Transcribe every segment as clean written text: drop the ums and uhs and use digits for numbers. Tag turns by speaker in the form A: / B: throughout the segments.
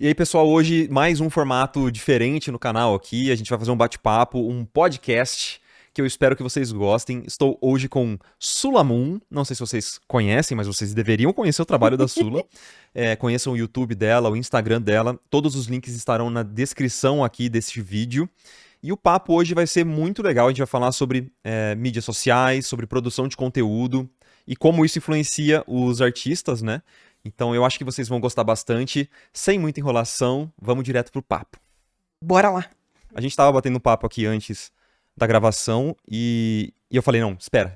A: E aí, pessoal, hoje mais um formato diferente no canal aqui. A gente vai fazer um bate-papo, um podcast que eu espero que vocês gostem. Estou hoje com Sulamun. Não sei se vocês conhecem, mas vocês deveriam conhecer o trabalho da Sula. Conheçam o YouTube dela, o Instagram dela. Todos os links estarão na descrição aqui deste vídeo. E o papo hoje vai ser muito legal. A gente vai falar sobre mídias sociais, sobre produção de conteúdo e como isso influencia os artistas, né? Então eu acho que vocês vão gostar bastante. Sem muita enrolação, vamos direto pro papo.
B: Bora lá.
A: A gente tava batendo papo aqui antes da gravação e eu falei, não, espera.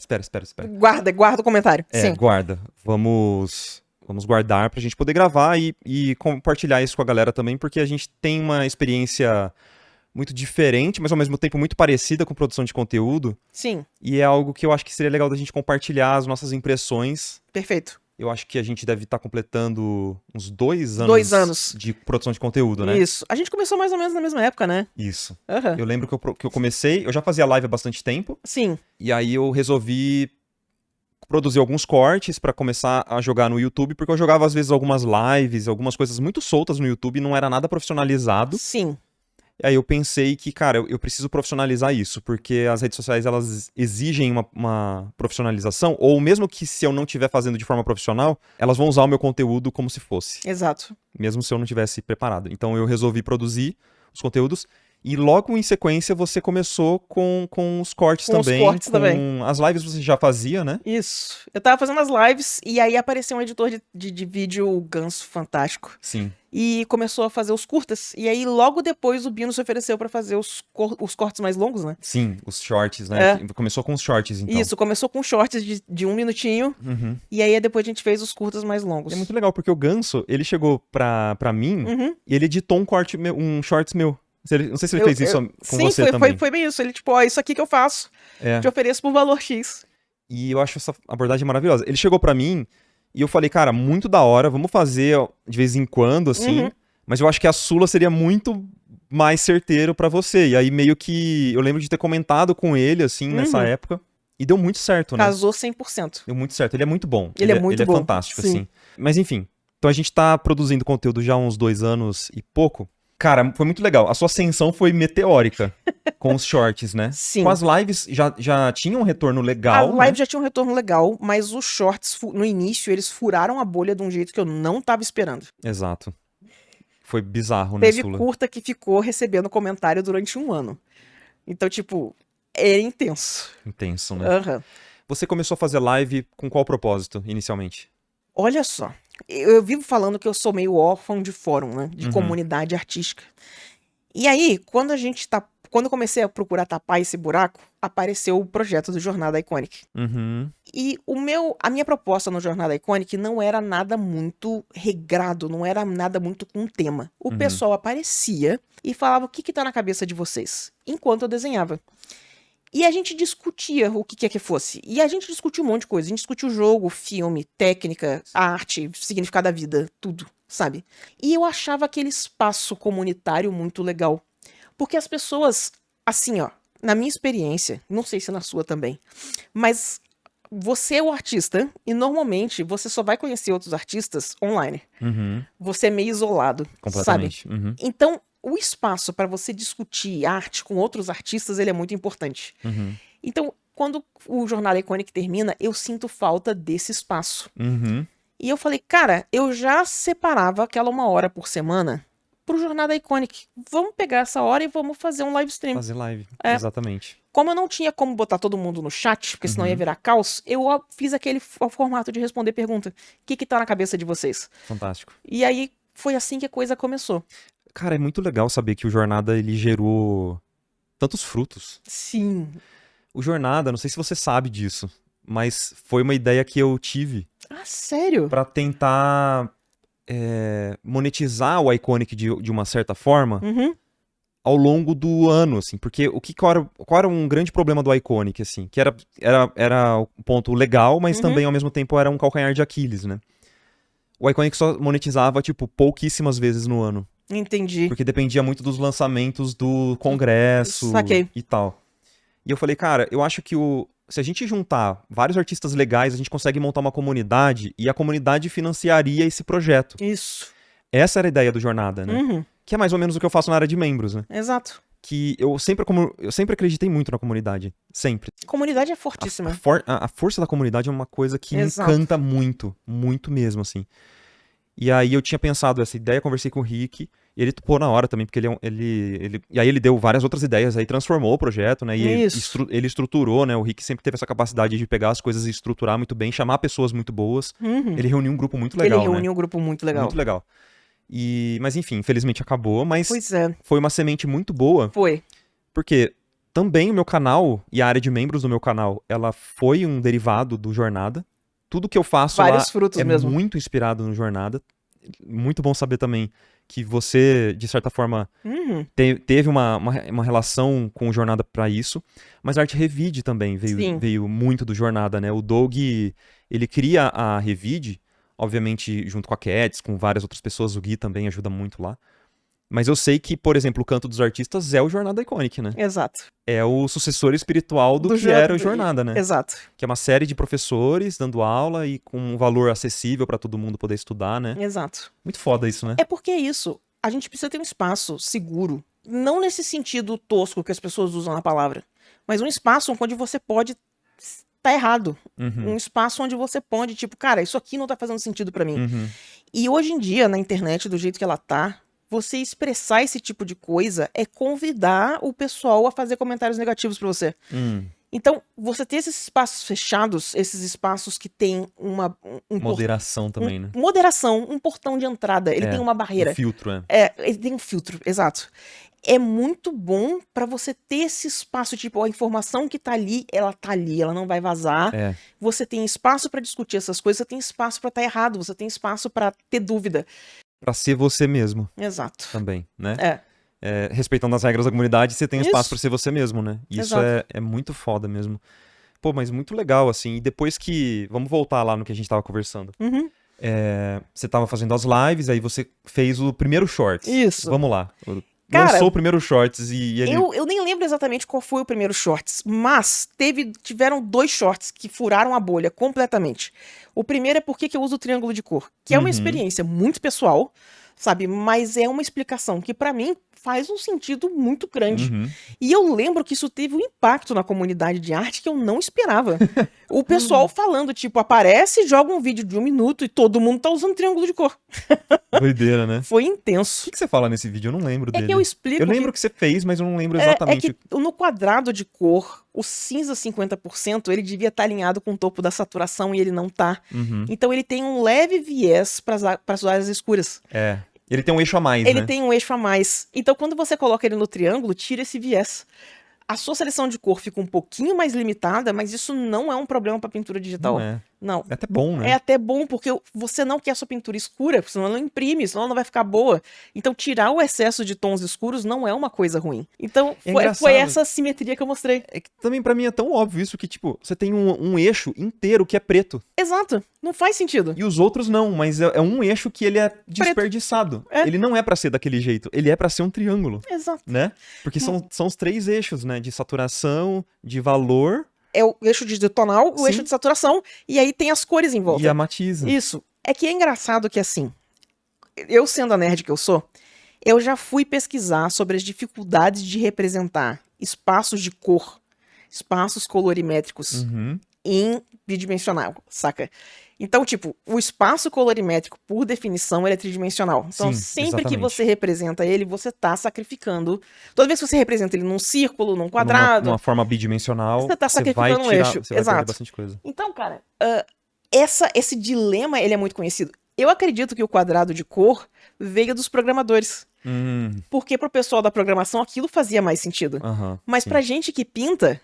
B: Guarda o comentário. Sim.
A: Guarda. Vamos guardar pra gente poder gravar e compartilhar isso com a galera também, porque a gente tem uma experiência muito diferente, mas ao mesmo tempo muito parecida com produção de conteúdo.
B: Sim.
A: E é algo que eu acho que seria legal da gente compartilhar as nossas impressões.
B: Perfeito.
A: Eu acho que a gente deve estar completando uns 2 anos,
B: 2 anos
A: de produção de conteúdo, né?
B: Isso. A gente começou mais ou menos na mesma época, né?
A: Isso.
B: Aham.
A: Eu lembro que eu comecei, eu já fazia live há bastante tempo,
B: Sim.
A: e aí eu resolvi produzir alguns cortes pra começar a jogar no YouTube, porque eu jogava às vezes algumas lives, algumas coisas muito soltas no YouTube, não era nada profissionalizado.
B: Sim.
A: E aí eu pensei que, cara, eu preciso profissionalizar isso, porque as redes sociais, elas exigem uma profissionalização, ou mesmo que se eu não estiver fazendo de forma profissional, elas vão usar o meu conteúdo como se fosse,
B: Exato.
A: mesmo se eu não tivesse preparado. Então eu resolvi produzir os conteúdos, e logo em sequência você começou com os cortes
B: Com os
A: também.
B: cortes também.
A: As lives você já fazia, né?
B: Isso. Eu tava fazendo as lives e aí apareceu um editor de vídeo, o Ganso Fantástico.
A: Sim.
B: E começou a fazer os curtas. E aí, logo depois, o Bino se ofereceu pra fazer os cortes mais longos, né?
A: Sim, os shorts, né?
B: É.
A: Começou com os shorts, então.
B: Isso, começou com shorts de 1 minutinho.
A: Uhum.
B: E aí, depois a gente fez os curtas mais longos.
A: É muito legal, porque o Ganso, ele chegou pra mim
B: Uhum.
A: e ele editou um shorts meu. Não sei se ele fez isso com
B: Sim,
A: você também.
B: foi bem isso. Ele, tipo, ó, isso aqui que eu faço.
A: É.
B: Te ofereço por valor X.
A: E eu acho essa abordagem maravilhosa. Ele chegou pra mim e eu falei, cara, muito da hora, vamos fazer de vez em quando, assim.
B: Uhum.
A: Mas eu acho que a Sula seria muito mais certeiro pra você. E aí meio que eu lembro de ter comentado com ele, assim, nessa
B: Uhum.
A: época. E deu muito certo, né?
B: Casou 100%.
A: Deu muito certo. Ele é muito bom.
B: Ele é muito bom.
A: Fantástico,
B: Sim.
A: assim. Mas enfim. Então a gente tá produzindo conteúdo já há uns 2 anos e pouco. Cara, foi muito legal. A sua ascensão foi meteórica com os shorts, né?
B: Sim.
A: Com as lives já tinha um retorno legal,
B: A
A: né?
B: live já tinha um retorno legal, mas os shorts, no início, eles furaram a bolha de um jeito que eu não tava esperando.
A: Exato. Foi bizarro, né,
B: Teve
A: Sula?
B: curta que ficou recebendo comentário durante 1 ano. Então, tipo, era intenso.
A: Intenso, né?
B: Aham.
A: Você começou a fazer live com qual propósito, inicialmente?
B: Olha só, eu vivo falando que eu sou meio órfão de fórum, né? De
A: Uhum.
B: comunidade artística. E aí, quando eu comecei a procurar tapar esse buraco, apareceu o projeto do Jornada Iconic.
A: Uhum.
B: E a minha proposta no Jornada Iconic não era nada muito regrado, não era nada muito com tema. O
A: Uhum.
B: pessoal aparecia e falava o que tá na cabeça de vocês, enquanto eu desenhava. E a gente discutia o que quer que fosse. E a gente discutiu um monte de coisa. A gente discutiu jogo, filme, técnica, arte, significado da vida, tudo, sabe? E eu achava aquele espaço comunitário muito legal. Porque as pessoas, assim, ó, na minha experiência, não sei se na sua também, mas você é o artista e normalmente você só vai conhecer outros artistas online.
A: Uhum.
B: Você é meio isolado, sabe?
A: Completamente. Uhum.
B: Então, o espaço para você discutir arte com outros artistas, ele é muito importante.
A: Uhum.
B: Então, quando o Jornada Iconic termina, eu sinto falta desse espaço.
A: Uhum.
B: E eu falei, cara, eu já separava aquela 1 hora por semana pro Jornada Iconic. Vamos pegar essa hora e vamos fazer um live stream.
A: Fazer live,
B: É.
A: exatamente.
B: Como eu não tinha como botar todo mundo no chat, porque senão
A: Uhum.
B: ia virar caos, eu fiz aquele formato de responder pergunta. O que tá na cabeça de vocês?
A: Fantástico.
B: E aí, foi assim que a coisa começou.
A: Cara, é muito legal saber que o Jornada, ele gerou tantos frutos.
B: Sim.
A: O Jornada, não sei se você sabe disso, mas foi uma ideia que eu tive
B: Ah, sério?
A: pra tentar monetizar o Iconic de uma certa forma
B: Uhum.
A: ao longo do ano, assim, porque qual era um grande problema do Iconic, assim, que era um ponto legal, mas
B: Uhum.
A: também ao mesmo tempo era um calcanhar de Aquiles, né? O Iconic só monetizava, tipo, pouquíssimas vezes no ano.
B: Entendi.
A: Porque dependia muito dos lançamentos do congresso
B: Saquei.
A: e tal. E eu falei, cara, eu acho que se a gente juntar vários artistas legais, a gente consegue montar uma comunidade e a comunidade financiaria esse projeto.
B: Isso.
A: Essa era a ideia do Jornada, né?
B: Uhum.
A: Que é mais ou menos o que eu faço na área de membros, né?
B: Exato.
A: Que eu sempre acreditei muito na comunidade. Sempre.
B: Comunidade é fortíssima.
A: A força da comunidade é uma coisa que me
B: Exato.
A: encanta muito. Muito mesmo, assim. E aí eu tinha pensado essa ideia, conversei com o Rick, e ele topou na hora também, porque e aí ele deu várias outras ideias, aí transformou o projeto, né? E
B: Isso.
A: ele estruturou, né? O Rick sempre teve essa capacidade de pegar as coisas e estruturar muito bem, chamar pessoas muito boas.
B: Uhum.
A: Ele reuniu um grupo muito legal,
B: Ele reuniu
A: né?
B: um grupo muito legal.
A: Muito legal. Mas enfim, infelizmente acabou, mas
B: Pois é,
A: foi uma semente muito boa,
B: foi.
A: porque também o meu canal e a área de membros do meu canal, ela foi um derivado do Jornada. Tudo que eu faço
B: Vários
A: lá
B: frutos
A: é
B: mesmo.
A: muito inspirado no Jornada. Muito bom saber também que você, de certa forma,
B: Uhum.
A: teve uma relação com o Jornada pra isso. Mas a Arte Revide também
B: Sim.
A: veio muito do Jornada, né? O Doug, ele cria a Revide, obviamente junto com a Cats, com várias outras pessoas. O Gui também ajuda muito lá. Mas eu sei que, por exemplo, o Canto dos Artistas é o Jornada Iconic, né?
B: Exato.
A: É o sucessor espiritual do que era o Jornada, né?
B: Exato.
A: Que é uma série de professores dando aula e com um valor acessível pra todo mundo poder estudar, né?
B: Exato.
A: Muito foda isso, né?
B: É porque é isso. A gente precisa ter um espaço seguro. Não nesse sentido tosco que as pessoas usam na palavra. Mas um espaço onde você pode estar errado.
A: Uhum.
B: Um espaço onde você pode, tipo, cara, isso aqui não tá fazendo sentido pra mim.
A: Uhum.
B: E hoje em dia, na internet, do jeito que ela tá, você expressar esse tipo de coisa é convidar o pessoal a fazer comentários negativos pra você. Então, você ter esses espaços fechados, esses espaços que tem
A: Moderação também, né?
B: moderação, um portão de entrada, ele
A: É,
B: tem uma barreira.
A: Um filtro, é.
B: Ele tem um filtro, exato. É muito bom pra você ter esse espaço, tipo, a informação que tá ali, ela não vai vazar.
A: É.
B: Você tem espaço pra discutir essas coisas, você tem espaço pra estar errado, você tem espaço pra ter dúvida.
A: Pra ser você mesmo
B: Exato.
A: também, né?
B: Respeitando
A: as regras da comunidade, você tem
B: Isso.
A: espaço pra ser você mesmo, né? E isso é muito foda mesmo. Pô, mas muito legal, assim. E depois que... Vamos voltar lá no que a gente tava conversando.
B: Uhum.
A: Você tava fazendo as lives, aí você fez o primeiro Shorts.
B: Isso.
A: Vamos lá.
B: Cara,
A: lançou o primeiro Shorts e ele...
B: Eu nem lembro exatamente qual foi o primeiro Shorts, mas tiveram 2 Shorts que furaram a bolha completamente. O primeiro é por que eu uso o triângulo de cor, que é uma experiência muito pessoal, sabe? Mas é uma explicação que pra mim faz um sentido muito grande. E eu lembro que isso teve um impacto na comunidade de arte que eu não esperava. O pessoal falando, tipo, aparece, joga um vídeo de 1 minuto e todo mundo tá usando triângulo de cor.
A: Doideira, né?
B: Foi intenso.
A: O que você fala nesse vídeo? Eu não lembro dele.
B: É que eu explico.
A: Eu lembro que você fez, mas eu não lembro exatamente.
B: É que no quadrado de cor, o cinza 50%, ele devia estar alinhado com o topo da saturação e ele não tá. Então ele tem um leve viés para as áreas escuras.
A: Ele tem um eixo a mais,
B: Ele
A: né?
B: tem um eixo a mais. Então quando você coloca ele no triângulo, tira esse viés. A sua seleção de cor fica um pouquinho mais limitada, mas isso não é um problema para pintura digital.
A: Não é.
B: Não.
A: É até bom, né?
B: É até bom, porque você não quer a sua pintura escura, senão ela não imprime, senão ela não vai ficar boa. Então, tirar o excesso de tons escuros não é uma coisa ruim. Então, foi essa simetria que eu mostrei.
A: É que também pra mim é tão óbvio isso que, tipo, você tem um eixo inteiro que é preto.
B: Exato. Não faz sentido.
A: E os outros não, mas é um eixo que ele é desperdiçado. Ele não é pra ser daquele jeito, ele é pra ser um triângulo.
B: Exato.
A: Né? Porque são os 3 eixos, né? De saturação, de valor...
B: É o eixo de tonal, o
A: Sim.
B: eixo de saturação, e aí tem as cores em volta.
A: E a matiza.
B: Isso. É que é engraçado que, assim, eu sendo a nerd que eu sou, eu já fui pesquisar sobre as dificuldades de representar espaços de cor, espaços colorimétricos em bidimensional, saca? Então, tipo, o espaço colorimétrico, por definição, ele é tridimensional. Então,
A: Sim,
B: sempre que
A: exatamente.
B: você representa ele, você tá sacrificando. Toda vez que você representa ele num círculo, num quadrado,
A: Numa forma bidimensional,
B: você tá sacrificando um
A: vai
B: eixo.
A: Você vai
B: Exato.
A: perder bastante coisa.
B: Então, cara, esse dilema, ele é muito conhecido. Eu acredito que o quadrado de cor veio dos programadores. Porque pro pessoal da programação aquilo fazia mais sentido. Mas
A: sim.
B: pra gente que pinta,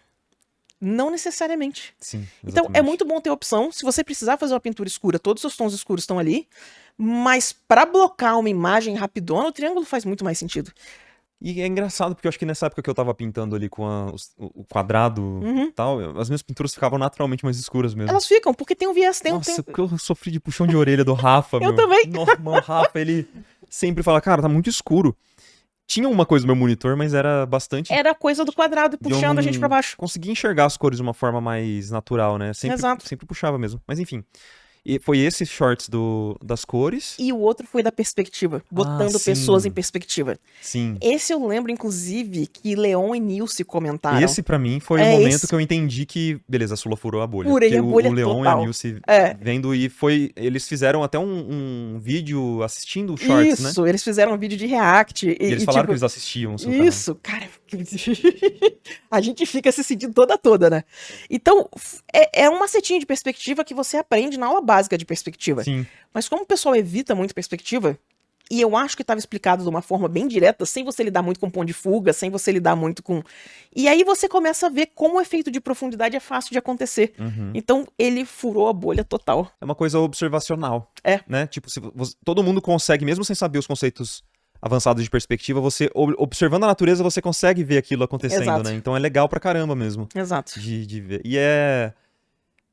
B: não necessariamente.
A: Sim,
B: então
A: exatamente.
B: é muito bom ter opção. Se você precisar fazer uma pintura escura, todos os seus tons escuros estão ali. Mas pra blocar uma imagem rapidona, o triângulo faz muito mais sentido.
A: E é engraçado, porque eu acho que nessa época que eu tava pintando ali com o quadrado e tal, as minhas pinturas ficavam naturalmente mais escuras mesmo.
B: Elas ficam, porque tem um viés,
A: Nossa, porque eu sofri de puxão de orelha do Rafa,
B: Eu
A: meu.
B: também.
A: Nossa, mano, o Rafa, ele sempre fala, cara, tá muito escuro. Tinha uma coisa no meu monitor, mas era bastante...
B: Era a coisa do quadrado, puxando a gente pra baixo.
A: Consegui enxergar as cores de uma forma mais natural, né?
B: Exato.
A: Sempre puxava mesmo. Mas enfim. E foi esse shorts das cores?
B: E o outro foi da perspectiva, botando
A: sim.
B: pessoas em perspectiva.
A: Sim.
B: Esse eu lembro, inclusive, que Leon e Nilce comentaram.
A: Esse, pra mim, foi o momento que eu entendi que, beleza, a Sula furou a bolha.
B: Furei
A: Porque
B: a bolha
A: o Leon
B: total.
A: e a Nilce vendo, e eles fizeram até um vídeo assistindo o shorts, né?
B: Isso, eles fizeram um vídeo de react.
A: E eles falaram
B: tipo,
A: que eles assistiam o seu
B: isso, cara. A gente fica se sentindo toda, né? Então, é uma setinha de perspectiva que você aprende na aula básica de perspectiva.
A: Sim.
B: Mas como o pessoal evita muito perspectiva, e eu acho que estava explicado de uma forma bem direta, sem você lidar muito com pão de fuga, sem você lidar muito com... E aí você começa a ver como o efeito de profundidade é fácil de acontecer.
A: Uhum.
B: Então, ele furou a bolha total.
A: É uma coisa observacional.
B: É.
A: Né? Tipo, todo mundo consegue, mesmo sem saber os conceitos avançados de perspectiva, você, observando a natureza, você consegue ver aquilo acontecendo,
B: Exato.
A: né? Então é legal pra caramba mesmo.
B: Exato.
A: De ver. E é...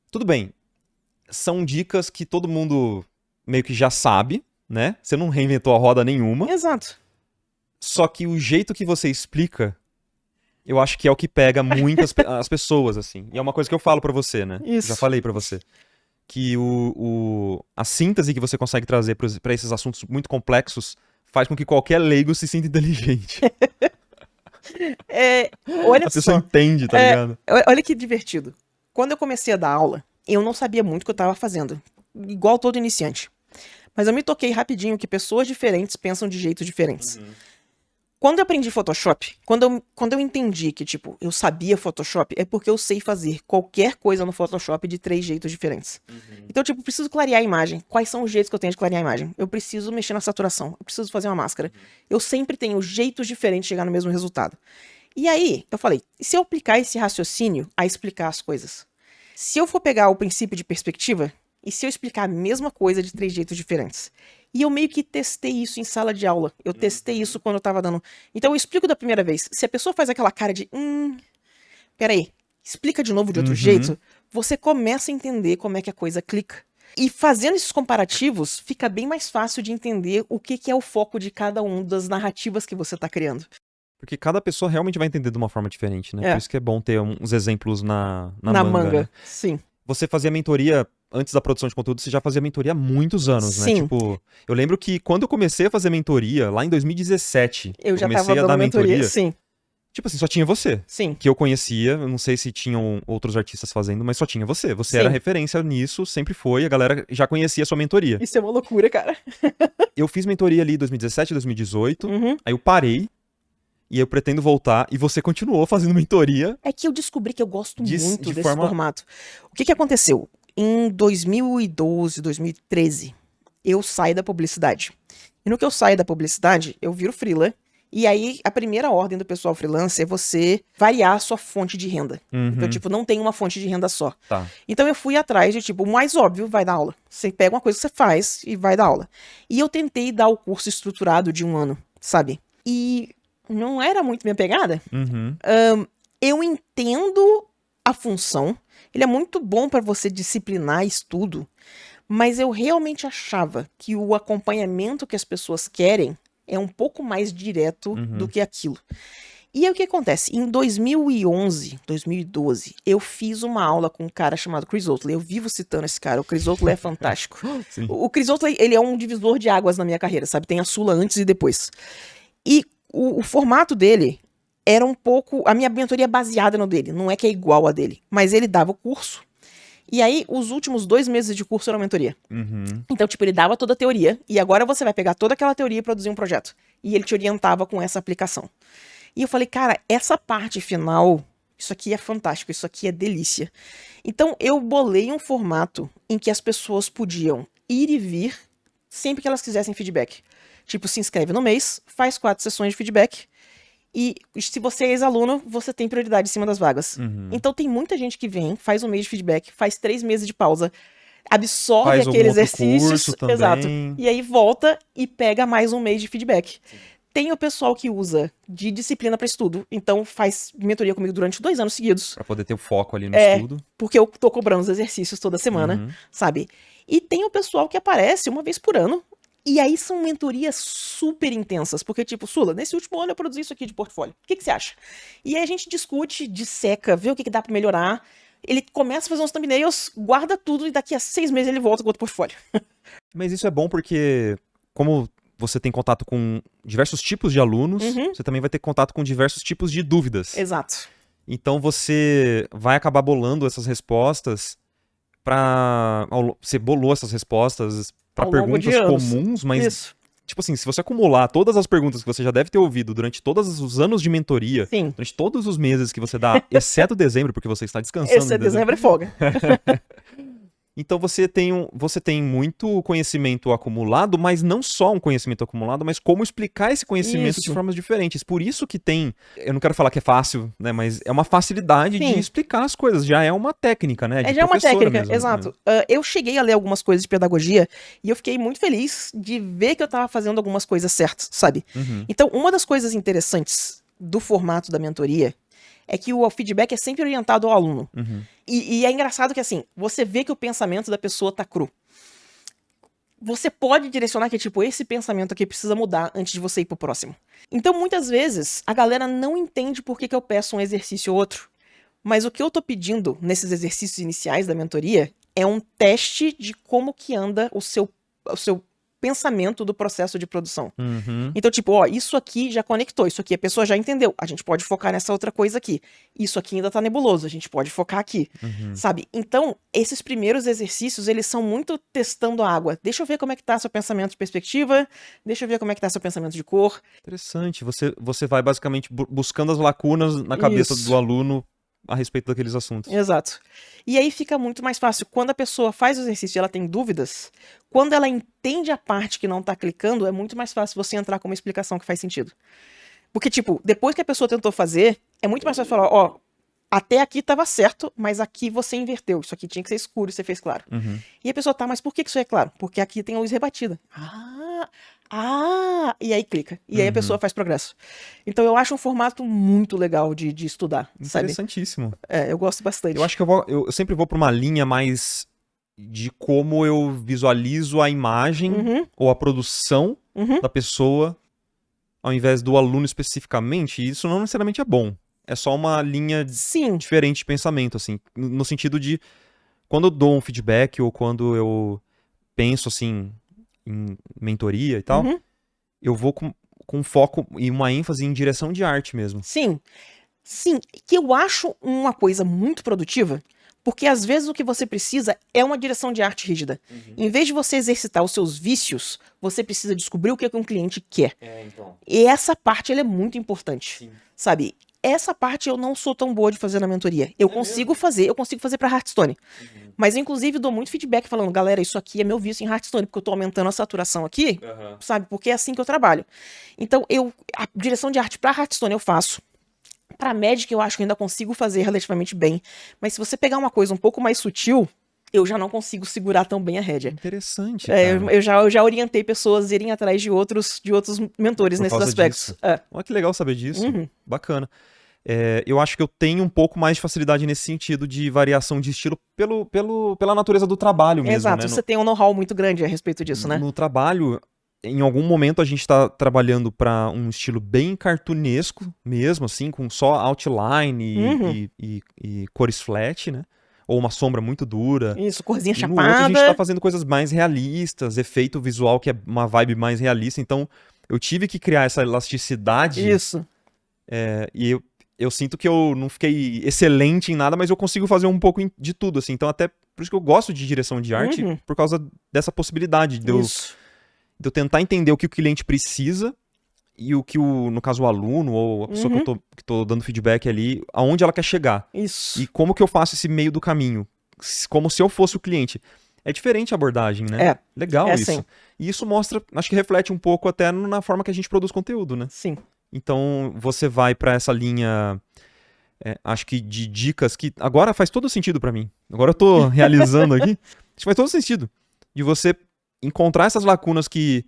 A: Tudo bem. São dicas que todo mundo meio que já sabe, né? Você não reinventou a roda nenhuma.
B: Exato.
A: Só que o jeito que você explica, eu acho que é o que pega muitas as pessoas, assim. E é uma coisa que eu falo pra você, né?
B: Isso.
A: Já falei pra você. Que a síntese que você consegue trazer pra esses assuntos muito complexos faz com que qualquer leigo se sinta inteligente.
B: Olha
A: A pessoa
B: só.
A: entende, tá ligado?
B: Olha que divertido. Quando eu comecei a dar aula, eu não sabia muito o que eu estava fazendo. Igual todo iniciante. Mas eu me toquei rapidinho que pessoas diferentes pensam de jeitos diferentes. Quando eu aprendi Photoshop, quando eu entendi que, tipo, eu sabia Photoshop, é porque eu sei fazer qualquer coisa no Photoshop de 3 jeitos diferentes. Então, tipo, eu preciso clarear a imagem. Quais são os jeitos que eu tenho de clarear a imagem? Eu preciso mexer na saturação. Eu preciso fazer uma máscara. Eu sempre tenho jeitos diferentes de chegar no mesmo resultado. E aí, eu falei, e se eu aplicar esse raciocínio a explicar as coisas? Se eu for pegar o princípio de perspectiva, e se eu explicar a mesma coisa de 3 jeitos diferentes? E eu meio que testei isso em sala de aula. Eu testei isso quando eu tava dando... Então eu explico da primeira vez. Se a pessoa faz aquela cara de... peraí, explica de novo de outro jeito, você começa a entender como é que a coisa clica. E fazendo esses comparativos, fica bem mais fácil de entender o que é o foco de cada uma das narrativas que você tá criando.
A: Porque cada pessoa realmente vai entender de uma forma diferente, né?
B: É.
A: Por isso que é bom ter uns exemplos na
B: Na
A: manga.
B: manga,
A: Né?
B: sim.
A: Você fazia mentoria, antes da produção de conteúdo, você já fazia mentoria há muitos anos, né?
B: Sim.
A: Tipo, eu lembro que quando eu comecei a fazer mentoria, lá em 2017,
B: Eu já
A: comecei
B: tava
A: a
B: dando
A: dar
B: mentoria. Sim,
A: tipo assim, só tinha você.
B: sim.
A: Que eu conhecia, eu não sei se tinham outros artistas fazendo, mas só tinha você. Você
B: Sim.
A: era referência nisso, sempre foi, a galera já conhecia a sua mentoria.
B: Isso é uma loucura, cara.
A: Eu fiz mentoria ali em 2017, 2018,
B: Uhum.
A: aí eu parei, e eu pretendo voltar, e você continuou fazendo mentoria.
B: É que eu descobri que eu gosto muito
A: de
B: desse
A: forma-
B: formato. O que aconteceu? Em 2012, 2013, eu saí da publicidade. E no que eu saio da publicidade, eu viro freela. E aí, a primeira ordem do pessoal freelance é você variar a sua fonte de renda. Então, tipo, não tem uma fonte de renda só.
A: Tá.
B: Então eu fui atrás de, tipo, o mais óbvio, vai dar aula. Você pega uma coisa que você faz e vai dar aula. E eu tentei dar o curso estruturado de 1 ano, sabe? E não era muito minha pegada.
A: Uhum.
B: Eu entendo a função. Ele é muito bom para você disciplinar estudo. Mas eu realmente achava que o acompanhamento que as pessoas querem é um pouco mais direto do que aquilo. E aí o que acontece? Em 2011, 2012, eu fiz uma aula com um cara chamado Chris Oatley. Eu vivo citando esse cara. O Chris Oatley é fantástico.
A: Sim.
B: O Chris Oatley, ele é um divisor de águas na minha carreira, sabe? Tem a Sula antes e depois. E o formato dele era um pouco... A minha mentoria é baseada no dele. Não é que é igual a dele. Mas ele dava o curso. E aí, os últimos 2 meses de curso eram mentoria.
A: Uhum.
B: Então, tipo, ele dava toda a teoria. E agora você vai pegar toda aquela teoria e produzir um projeto. E ele te orientava com essa aplicação. E eu falei, cara, essa parte final, isso aqui é fantástico, isso aqui é delícia. Então, eu bolei um formato em que as pessoas podiam ir e vir sempre que elas quisessem feedback. Tipo, se inscreve no mês, faz 4 sessões de feedback. E se você é ex-aluno, você tem prioridade em cima das vagas. Então, tem muita gente que vem, faz 1 mês de feedback, faz 3 meses de pausa, absorve
A: Faz algum
B: aquele
A: outro
B: exercício.
A: curso também.
B: Exato. E aí volta e pega mais 1 mês de feedback. Tem o pessoal que usa de disciplina para estudo, então faz mentoria comigo durante 2 anos seguidos,
A: Pra poder ter o foco ali no estudo.
B: porque eu tô cobrando os exercícios toda semana, sabe? E tem o pessoal que aparece 1 vez por ano, e aí são mentorias super intensas, porque tipo, Sula, nesse último ano eu produzi isso aqui de portfólio, o que você acha? E aí a gente discute, disseca, vê o que dá para melhorar. Ele começa a fazer uns thumbnails, guarda tudo e daqui a 6 meses ele volta com outro portfólio.
A: Mas isso é bom porque, como você tem contato com diversos tipos de alunos, você também vai ter contato com diversos tipos de dúvidas.
B: Exato.
A: Então você vai acabar bolando essas respostas Você bolou essas respostas para
B: Ao longo
A: perguntas
B: de anos.
A: comuns, mas,
B: Isso.
A: tipo assim, se você acumular todas as perguntas que você já deve ter ouvido durante todos os anos de mentoria,
B: Sim.
A: durante todos os meses que você dá, exceto dezembro, porque você está descansando
B: Esse
A: em dezembro.
B: dezembro é folga.
A: Então você tem muito conhecimento acumulado, mas não só um conhecimento acumulado, mas como explicar esse conhecimento de
B: Isso.
A: formas diferentes. Por isso que eu não quero falar que é fácil, né, mas é uma facilidade
B: Sim.
A: de explicar as coisas, já é uma técnica, né, de
B: Já é uma
A: professora
B: técnica,
A: mesmo, né?
B: exato. Eu cheguei a ler algumas coisas de pedagogia e eu fiquei muito feliz de ver que eu tava fazendo algumas coisas certas, sabe?
A: Uhum.
B: Então, uma das coisas interessantes do formato da mentoria é que o feedback é sempre orientado ao aluno.
A: Uhum.
B: E é engraçado que, assim, você vê que o pensamento da pessoa tá cru. Você pode direcionar que, tipo, esse pensamento aqui precisa mudar antes de você ir pro próximo. Então, muitas vezes, a galera não entende por que eu peço um exercício ou outro. Mas o que eu tô pedindo nesses exercícios iniciais da mentoria é um teste de como que anda o seu pensamento do processo de produção.
A: Uhum.
B: Então, tipo, ó, isso aqui já conectou, isso aqui a pessoa já entendeu, a gente pode focar nessa outra coisa aqui. Isso aqui ainda tá nebuloso, a gente pode focar aqui, sabe? Então, esses primeiros exercícios, eles são muito testando a água. Deixa eu ver como é que tá seu pensamento de perspectiva, deixa eu ver como é que tá seu pensamento de cor.
A: Interessante. Você vai basicamente buscando as lacunas na cabeça
B: Isso.
A: do aluno a respeito daqueles assuntos.
B: Exato. E aí fica muito mais fácil. Quando a pessoa faz o exercício e ela tem dúvidas, quando ela entende a parte que não tá clicando, é muito mais fácil você entrar com uma explicação que faz sentido. Porque, tipo, depois que a pessoa tentou fazer, é muito mais fácil falar, ó, até aqui tava certo, mas aqui você inverteu. Isso aqui tinha que ser escuro e você fez claro.
A: Uhum.
B: E a pessoa, tá, mas por que isso é claro? Porque aqui tem a luz rebatida. E aí clica. E aí a pessoa faz progresso. Então eu acho um formato muito legal de estudar, sabe?
A: Interessantíssimo.
B: Eu gosto bastante.
A: Eu acho que eu sempre vou pra uma linha mais de como eu visualizo a imagem ou a produção da pessoa ao invés do aluno especificamente. E isso não necessariamente é bom. É só uma linha
B: Sim.
A: diferente de pensamento, assim. No sentido de, quando eu dou um feedback ou quando eu penso, assim, em mentoria e tal, eu vou com foco e uma ênfase em direção de arte mesmo.
B: Sim. Sim, que eu acho uma coisa muito produtiva, porque às vezes o que você precisa é uma direção de arte rígida. Em vez de você exercitar os seus vícios, você precisa descobrir o que um cliente quer.
A: Então.
B: E essa parte ela é muito importante,
A: Sim.
B: sabe? Essa parte eu não sou tão boa de fazer na mentoria. Eu consigo fazer pra Hearthstone. Mas eu, inclusive, dou muito feedback falando, galera, isso aqui é meu vício em Hearthstone, porque eu tô aumentando a saturação aqui, sabe? Porque é assim que eu trabalho. Então, a direção de arte pra Hearthstone eu faço. Pra Magic eu acho que eu ainda consigo fazer relativamente bem. Mas se você pegar uma coisa um pouco mais sutil, eu já não consigo segurar tão bem a rédea.
A: Interessante, cara.
B: Eu já orientei pessoas a irem atrás de outros mentores
A: Por
B: nesses
A: causa
B: aspectos.
A: disso. Olha que legal saber disso. Bacana. Eu acho que eu tenho um pouco mais de facilidade nesse sentido de variação de estilo pela natureza do trabalho mesmo,
B: Exato,
A: né?
B: você tem um know-how muito grande a respeito disso, né?
A: No trabalho, em algum momento a gente tá trabalhando pra um estilo bem cartunesco mesmo, assim, com só outline e cores flat, né? Ou uma sombra muito dura.
B: Isso, corzinha
A: E no outro a gente
B: chapada.
A: tá fazendo coisas mais realistas, efeito visual que é uma vibe mais realista. Então, eu tive que criar essa elasticidade.
B: Isso.
A: E eu sinto que eu não fiquei excelente em nada, mas eu consigo fazer um pouco de tudo, assim. Então, até por isso que eu gosto de direção de arte, por causa dessa possibilidade de eu tentar entender o que o cliente precisa e o que, no caso, o aluno ou a pessoa que tô dando feedback ali, aonde ela quer chegar.
B: Isso.
A: E como que eu faço esse meio do caminho. Como se eu fosse o cliente. É diferente a abordagem, né? Legal isso.
B: Sim.
A: E isso mostra, acho que reflete um pouco até na forma que a gente produz conteúdo, né?
B: Sim.
A: Então, você vai pra essa linha, acho que de dicas que agora faz todo sentido pra mim. Agora eu tô realizando aqui. Acho que faz todo sentido. De você encontrar essas lacunas que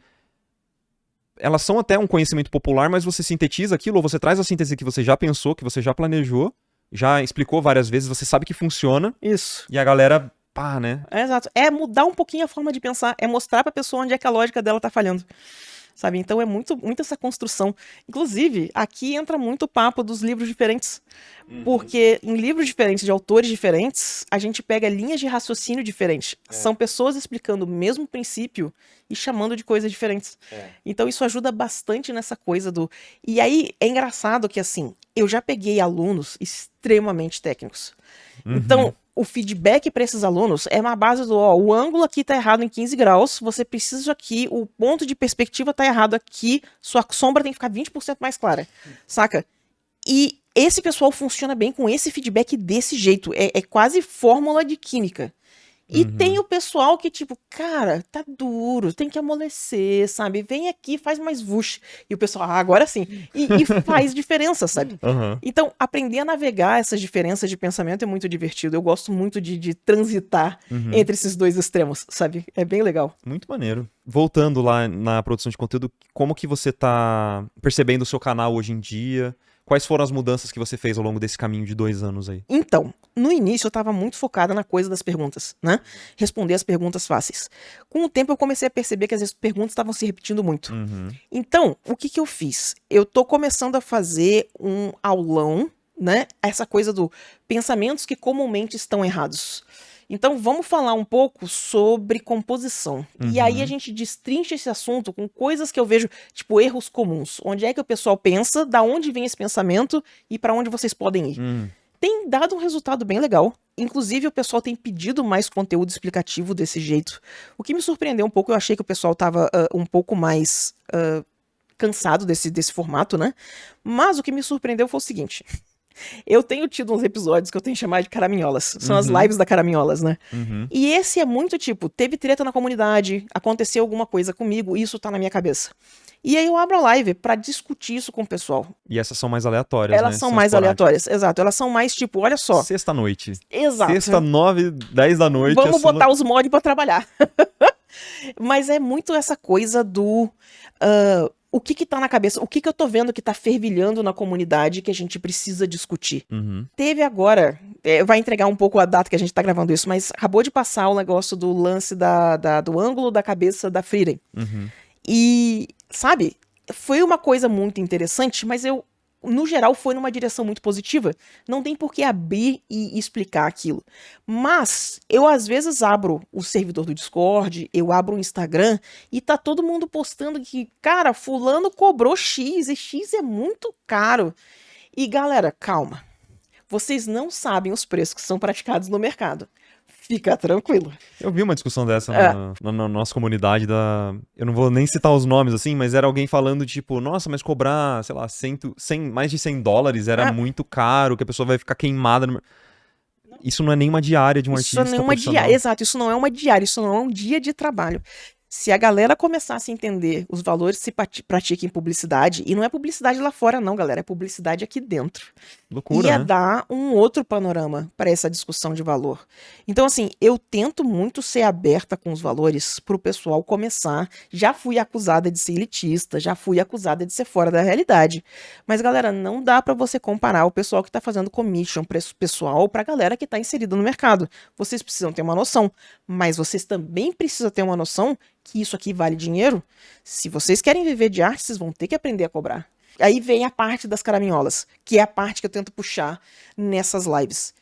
A: elas são até um conhecimento popular, mas você sintetiza aquilo, ou você traz a síntese que você já pensou, que você já planejou, já explicou várias vezes, você sabe que funciona.
B: Isso.
A: E a galera, né?
B: Exato. É mudar um pouquinho a forma de pensar, é mostrar pra pessoa onde é que a lógica dela tá falhando. sabe? Então é muito essa construção. Inclusive, aqui entra muito o papo dos livros diferentes. Porque em livros diferentes, de autores diferentes, a gente pega linhas de raciocínio diferentes. São pessoas explicando o mesmo princípio e chamando de coisas diferentes. Então isso ajuda bastante nessa coisa do... E aí é engraçado que, assim, eu já peguei alunos extremamente técnicos. Então, o feedback para esses alunos é uma base do, ó, o ângulo aqui tá errado em 15 graus, você precisa aqui, o ponto de perspectiva tá errado aqui, sua sombra tem que ficar 20% mais clara, saca? E esse pessoal funciona bem com esse feedback desse jeito, é quase fórmula de química. E tem o pessoal que, tipo, cara, tá duro, tem que amolecer, sabe? Vem aqui, faz mais vush. E o pessoal, agora sim. E faz diferença, sabe? Então, aprender a navegar essas diferenças de pensamento é muito divertido. Eu gosto muito de transitar entre esses dois extremos, sabe? É bem legal.
A: Muito maneiro. Voltando lá na produção de conteúdo, como que você tá percebendo o seu canal hoje em dia? Quais foram as mudanças que você fez ao longo desse caminho de 2 anos aí?
B: Então, no início eu tava muito focada na coisa das perguntas, né? Responder as perguntas fáceis. Com o tempo eu comecei a perceber que as perguntas estavam se repetindo muito. Então, o que eu fiz? Eu tô começando a fazer um aulão, né? Essa coisa do pensamentos que comumente estão errados. Então, vamos falar um pouco sobre composição. E aí a gente destrincha esse assunto com coisas que eu vejo, tipo, erros comuns. Onde é que o pessoal pensa, da onde vem esse pensamento e para onde vocês podem ir. Tem dado um resultado bem legal. Inclusive, o pessoal tem pedido mais conteúdo explicativo desse jeito. O que me surpreendeu um pouco, eu achei que o pessoal tava um pouco mais cansado desse formato, né? Mas o que me surpreendeu foi o seguinte... Eu tenho tido uns episódios que eu tenho chamado de caraminholas. São as lives da caraminholas, né? E esse é muito tipo, teve treta na comunidade, aconteceu alguma coisa comigo, isso tá na minha cabeça. E aí eu abro a live pra discutir isso com o pessoal.
A: E essas são mais aleatórias,
B: Elas
A: né?
B: são mais aleatórias, exato. Elas são mais tipo, olha só.
A: Sexta-noite.
B: Exato.
A: Sexta, 9, 10 da noite.
B: Vamos botar os mods pra trabalhar. Mas é muito essa coisa do... o que tá na cabeça, o que eu tô vendo que tá fervilhando na comunidade que a gente precisa discutir. Teve agora, vai entregar um pouco a data que a gente tá gravando isso, mas acabou de passar o negócio do lance do ângulo da cabeça da Frieren. E, sabe, foi uma coisa muito interessante, mas no geral, foi numa direção muito positiva. Não tem por que abrir e explicar aquilo. Mas eu, às vezes, abro o servidor do Discord, eu abro o Instagram, e tá todo mundo postando que, cara, fulano cobrou X, e X é muito caro. E, galera, calma. Vocês não sabem os preços que são praticados no mercado. Fica tranquilo.
A: Eu vi uma discussão dessa na nossa comunidade eu não vou nem citar os nomes assim, mas era alguém falando tipo, nossa, mas cobrar, sei lá, mais de $100 era muito caro, que a pessoa vai ficar queimada. Isso não é nem uma diária de um artista profissional.
B: Exato, isso não é uma diária, isso não é um dia de trabalho. Se a galera começasse a entender os valores que se pratica em publicidade, e não é publicidade lá fora não, galera, é publicidade aqui dentro.
A: Loucura,
B: ia
A: né?
B: dar um outro panorama para essa discussão de valor. Então, assim, eu tento muito ser aberta com os valores pro pessoal começar. Já fui acusada de ser elitista, já fui acusada de ser fora da realidade. Mas, galera, não dá para você comparar o pessoal que tá fazendo commission preço pessoal pra galera que tá inserida no mercado. Vocês precisam ter uma noção, mas vocês também precisam ter uma noção que isso aqui vale dinheiro. Se vocês querem viver de arte, vocês vão ter que aprender a cobrar. Aí vem a parte das caraminholas, que é a parte que eu tento puxar nessas lives.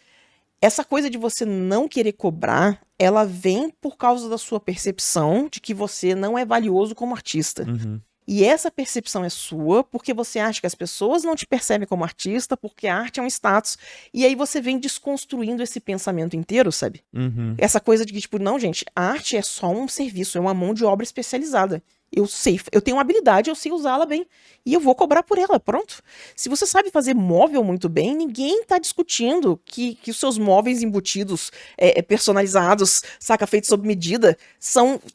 B: Essa coisa de você não querer cobrar, ela vem por causa da sua percepção de que você não é valioso como artista. E essa percepção é sua porque você acha que as pessoas não te percebem como artista, porque a arte é um status. E aí você vem desconstruindo esse pensamento inteiro, sabe? Essa coisa de que, tipo, não, gente, a arte é só um serviço, é uma mão de obra especializada. Eu tenho uma habilidade, eu sei usá-la bem. E eu vou cobrar por ela, pronto. Se você sabe fazer móvel muito bem, ninguém tá discutindo que os seus móveis embutidos, personalizados, saca, feitos sob medida,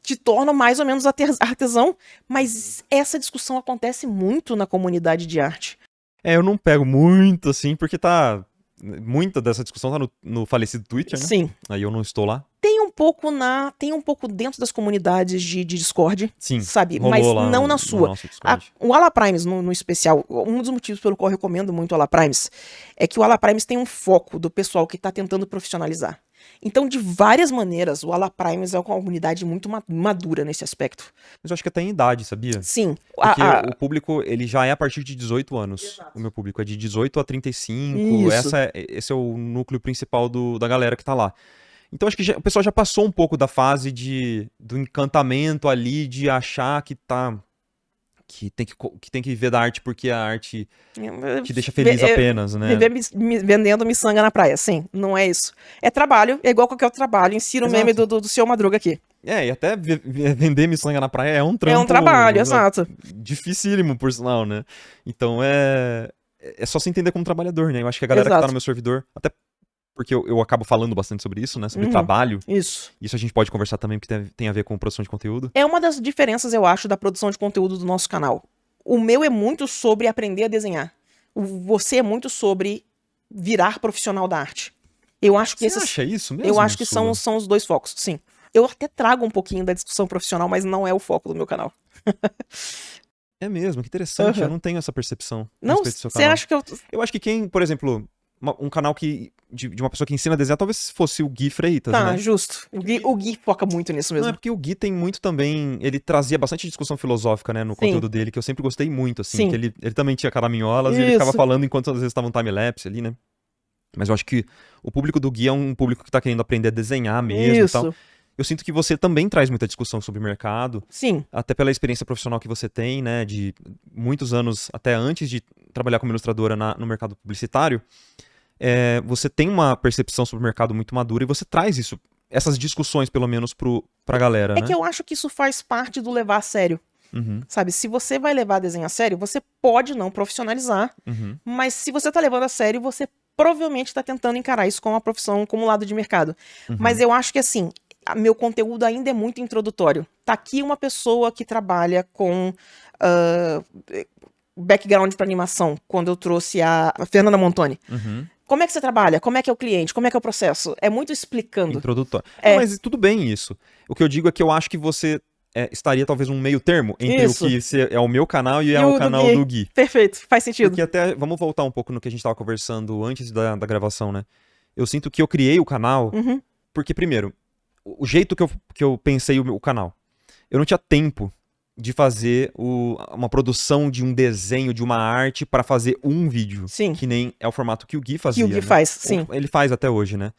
B: te tornam mais ou menos artesão. Mas essa discussão acontece muito na comunidade de arte.
A: Eu não pego muito, assim, porque muita dessa discussão tá no falecido Twitter, né?
B: Sim.
A: Aí eu não estou lá.
B: Tem um pouco dentro das comunidades de Discord,
A: sim,
B: sabe? Mas não na sua. O Alaprimes, no especial, um dos motivos pelo qual eu recomendo muito o Alaprimes é que o Alaprimes tem um foco do pessoal que tá tentando profissionalizar. Então, de várias maneiras, o Ala Primes é uma comunidade muito madura nesse aspecto.
A: Mas eu acho que até em idade, sabia?
B: Sim.
A: Porque o público, ele já é a partir de 18 anos.
B: Exato.
A: O meu público é de 18 a 35.
B: Isso.
A: Esse é o núcleo principal da galera que tá lá. Então acho que o pessoal já passou um pouco da fase do encantamento ali, de achar que tem que viver da arte porque a arte te deixa feliz apenas, né?
B: Viver vendendo miçanga na praia, sim, não é isso. É trabalho, é igual qualquer outro trabalho. Insira o meme do seu Madruga aqui.
A: E até vender miçanga na praia é um trampo.
B: É um trabalho, exato.
A: Dificílimo, por sinal, né? Então é só se entender como trabalhador, né? Eu acho que a galera que tá no meu servidor, até porque eu acabo falando bastante sobre isso, né? Sobre trabalho.
B: Isso.
A: Isso a gente pode conversar também, porque tem a ver com produção de conteúdo.
B: É uma das diferenças, eu acho, da produção de conteúdo do nosso canal. O meu é muito sobre aprender a desenhar. Você é muito sobre virar profissional da arte. Eu acho que
A: Você acha isso mesmo?
B: Eu acho que são os dois focos, sim. Eu até trago um pouquinho da discussão profissional, mas não é o foco do meu canal.
A: É mesmo, que interessante. Eu não tenho essa percepção.
B: Não, você acha que
A: Eu acho que quem, por exemplo, um canal de uma pessoa que ensina a desenhar, talvez fosse o Gui Freitas, né?
B: Tá, justo. O Gui foca muito nisso mesmo.
A: Não, é porque o Gui tem muito também... Ele trazia bastante discussão filosófica, né, no conteúdo dele, que eu sempre gostei muito, assim. Que ele também tinha caraminholas e ele ficava falando enquanto às vezes estava um time-lapse ali, né? Mas eu acho que o público do Gui é um público que tá querendo aprender a desenhar mesmo e tal. Eu sinto que você também traz muita discussão sobre o mercado.
B: Sim.
A: Até pela experiência profissional que você tem, né? De muitos anos, até antes de trabalhar como ilustradora no mercado publicitário. Você tem uma percepção sobre o mercado muito madura e você traz essas discussões, pelo menos, pra galera, né?
B: É que eu acho que isso faz parte do levar a sério. Sabe, se você vai levar desenho a sério, você pode não profissionalizar, mas se você tá levando a sério, você provavelmente tá tentando encarar isso como uma profissão, como um lado de mercado. Mas eu acho que, assim, meu conteúdo ainda é muito introdutório. Tá aqui uma pessoa que trabalha com background pra animação, quando eu trouxe a Fernanda Montoni. Como é que você trabalha? Como é que é o cliente? Como é que é o processo? É muito explicando.
A: Introdutório. Mas tudo bem isso. O que eu digo é que eu acho que você estaria talvez um meio termo entre o que é o meu canal e o canal do Gui.
B: Perfeito, faz sentido.
A: Porque até, vamos voltar um pouco no que a gente tava conversando antes da gravação, né? Eu sinto que eu criei o canal porque, primeiro, o jeito que eu pensei o canal, eu não tinha tempo de fazer uma produção de um desenho, de uma arte para fazer um vídeo.
B: Sim.
A: Que nem é o formato que o Gui fazia.
B: Que o Gui faz, sim.
A: Ele faz até hoje, né?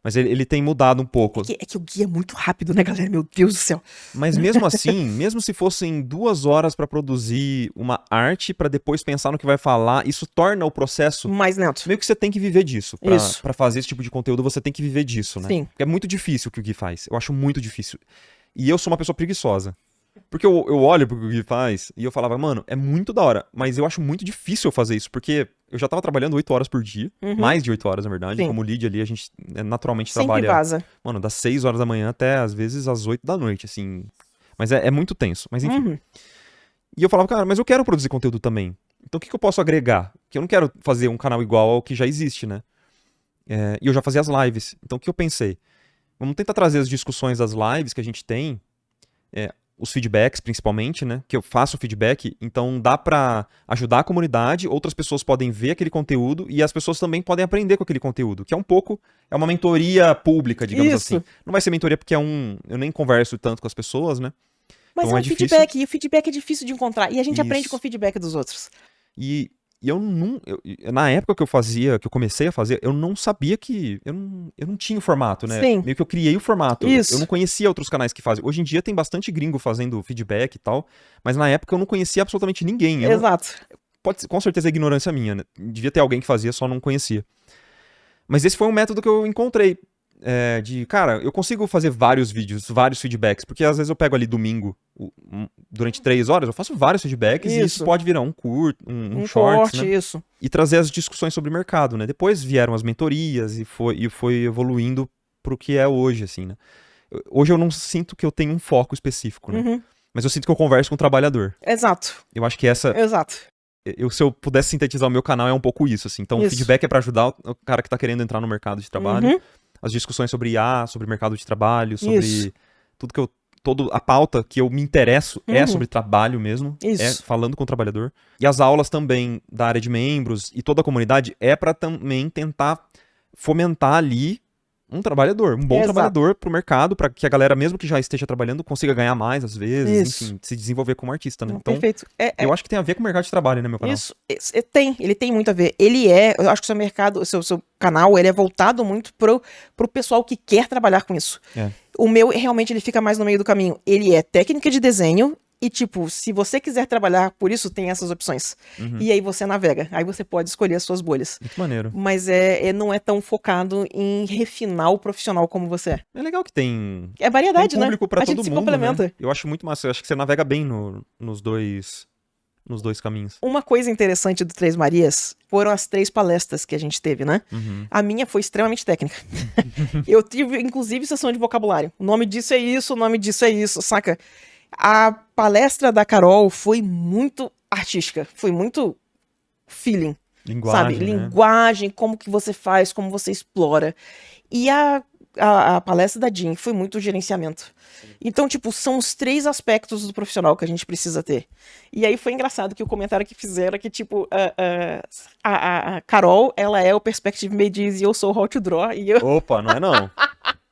A: Mas ele tem mudado um pouco.
B: É que o Gui é muito rápido, né, galera? Meu Deus do céu.
A: Mas mesmo assim, mesmo se fossem 2 horas para produzir uma arte, para depois pensar no que vai falar, isso torna o processo
B: mais lento.
A: Meio que você tem que viver disso. Pra fazer esse tipo de conteúdo, você tem que viver disso, né? Sim. Porque é muito difícil o que o Gui faz. Eu acho muito difícil. E eu sou uma pessoa preguiçosa. Porque eu olho pro que o Gui faz e eu falava, mano, é muito da hora, mas eu acho muito difícil fazer isso, porque eu já tava trabalhando 8 horas por dia, mais de 8 horas, na verdade. Como lead ali, a gente naturalmente trabalha...
B: vaza.
A: Mano, das 6 horas da manhã até, às vezes, às 8 da noite, assim. Mas é muito tenso, mas enfim. E eu falava, cara, mas eu quero produzir conteúdo também. Então o que eu posso agregar? Porque eu não quero fazer um canal igual ao que já existe, né? E eu já fazia as lives. Então o que eu pensei? Vamos tentar trazer as discussões das lives que a gente tem, os feedbacks principalmente, né? Que eu faço feedback, então dá pra ajudar a comunidade, outras pessoas podem ver aquele conteúdo e as pessoas também podem aprender com aquele conteúdo, que é um pouco, é uma mentoria pública, digamos assim. Não vai ser mentoria porque eu nem converso tanto com as pessoas, né?
B: Mas então, é um feedback, e o feedback é difícil de encontrar, e a gente aprende com o feedback dos outros.
A: E na época que eu comecei a fazer, eu não sabia que... Eu não tinha o formato, né?
B: Sim.
A: Meio que eu criei o formato.
B: Isso.
A: Eu não conhecia outros canais que fazem. Hoje em dia tem bastante gringo fazendo feedback e tal, mas na época eu não conhecia absolutamente ninguém.
B: Exato.
A: Pode ser, com certeza é ignorância minha, né? Devia ter alguém que fazia, só não conhecia. Mas esse foi um método que eu encontrei. Cara, eu consigo fazer vários vídeos, vários feedbacks, porque às vezes eu pego ali domingo, durante 3 horas, eu faço vários feedbacks e isso pode virar um curto, um short, né?
B: Isso.
A: E trazer as discussões sobre o mercado, né? Depois vieram as mentorias e foi evoluindo pro que é hoje, assim, né? Hoje eu não sinto que eu tenho um foco específico, né? Mas eu sinto que eu converso com o trabalhador.
B: Exato.
A: Eu acho que
B: Exato.
A: Se eu pudesse sintetizar o meu canal, é um pouco isso, assim. Então o feedback é pra ajudar o cara que tá querendo entrar no mercado de trabalho. As discussões sobre IA, sobre mercado de trabalho, sobre tudo a pauta que eu me interesso é sobre trabalho mesmo, é falando com o trabalhador. E as aulas também da área de membros e toda a comunidade é para também tentar fomentar ali um trabalhador, um bom
B: Exato.
A: trabalhador pro mercado, pra que a galera, mesmo que já esteja trabalhando, consiga ganhar mais, às vezes,
B: Isso.
A: enfim, se desenvolver como artista, né?
B: Não,
A: Então,
B: perfeito.
A: eu acho que tem a ver com o mercado de trabalho, né, meu canal?
B: Isso, ele tem muito a ver. Eu acho que o seu mercado, seu canal, ele é voltado muito pro pessoal que quer trabalhar com isso.
A: É.
B: O meu, realmente, ele fica mais no meio do caminho. Ele é técnica de desenho e, tipo, se você quiser trabalhar por isso, tem essas opções.
A: Uhum.
B: E aí você navega. Aí você pode escolher as suas bolhas.
A: Muito maneiro.
B: Mas não é tão focado em refinar o profissional como você é.
A: É legal que tem
B: É variedade,
A: tem público
B: né?
A: pra
B: A
A: todo
B: gente se
A: mundo,
B: complementa.
A: né? Eu acho muito massa. Eu acho que você navega bem nos dois caminhos.
B: Uma coisa interessante do Três Marias foram as 3 palestras que a gente teve, né?
A: Uhum.
B: A minha foi extremamente técnica. Eu tive, inclusive, sessão de vocabulário. O nome disso é isso, o nome disso é isso, saca? A palestra da Carol foi muito artística, foi muito feeling,
A: Linguagem,
B: sabe?
A: né?
B: Linguagem, como que você faz, como você explora. E a palestra da Jean foi muito gerenciamento. Então, tipo, são os 3 aspectos do profissional que a gente precisa ter. E aí foi engraçado que o comentário que fizeram é que, tipo, a Carol, ela é o Perspective Made Easy e eu sou o How to Draw. E eu...
A: Opa, não é não.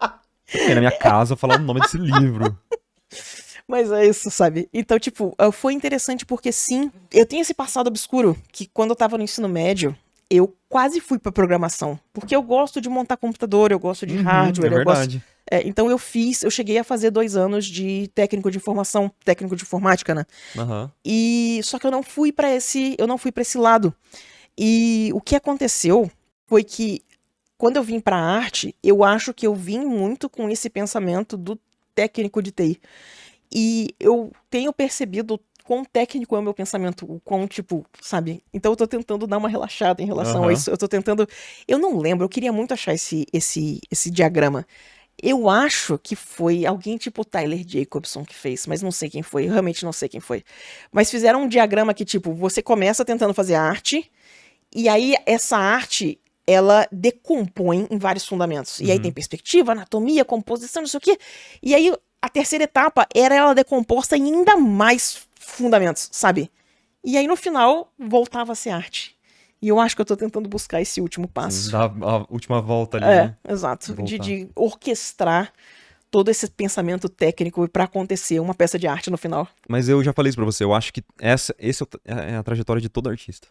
A: Eu fiquei na minha casa falar o nome desse livro.
B: Mas é isso, sabe? Então, tipo, foi interessante porque, sim, eu tenho esse passado obscuro que quando eu tava no ensino médio, eu quase fui pra programação. Porque eu gosto de montar computador, eu gosto de hardware,
A: é
B: eu gosto...
A: verdade.
B: Então eu cheguei a fazer 2 anos de técnico de informação, técnico de informática, né?
A: Aham.
B: E só que eu não fui pra esse lado. E o que aconteceu foi que quando eu vim pra arte, eu acho que eu vim muito com esse pensamento do técnico de TI. E eu tenho percebido quão técnico é o meu pensamento, o quão, tipo, sabe? Então eu tô tentando dar uma relaxada em relação a
A: Aham.
B: isso. Eu tô tentando. Eu não lembro, eu queria muito achar esse diagrama. Eu acho que foi alguém tipo Tyler Jacobson que fez, mas não sei quem foi, eu realmente não sei quem foi. Mas fizeram um diagrama que, tipo, você começa tentando fazer arte, e aí essa arte, ela decompõe em vários fundamentos. E aí tem perspectiva, anatomia, composição, não sei o quê. E aí a terceira etapa era ela decomposta em ainda mais fundamentos, sabe? E aí no final voltava a ser arte. E eu acho que eu tô tentando buscar esse último passo.
A: Dá a última volta ali, né?
B: Exato.
A: Voltar.
B: De orquestrar todo esse pensamento técnico pra acontecer uma peça de arte no final.
A: Mas eu já falei isso pra você, eu acho que esse é a trajetória de todo artista.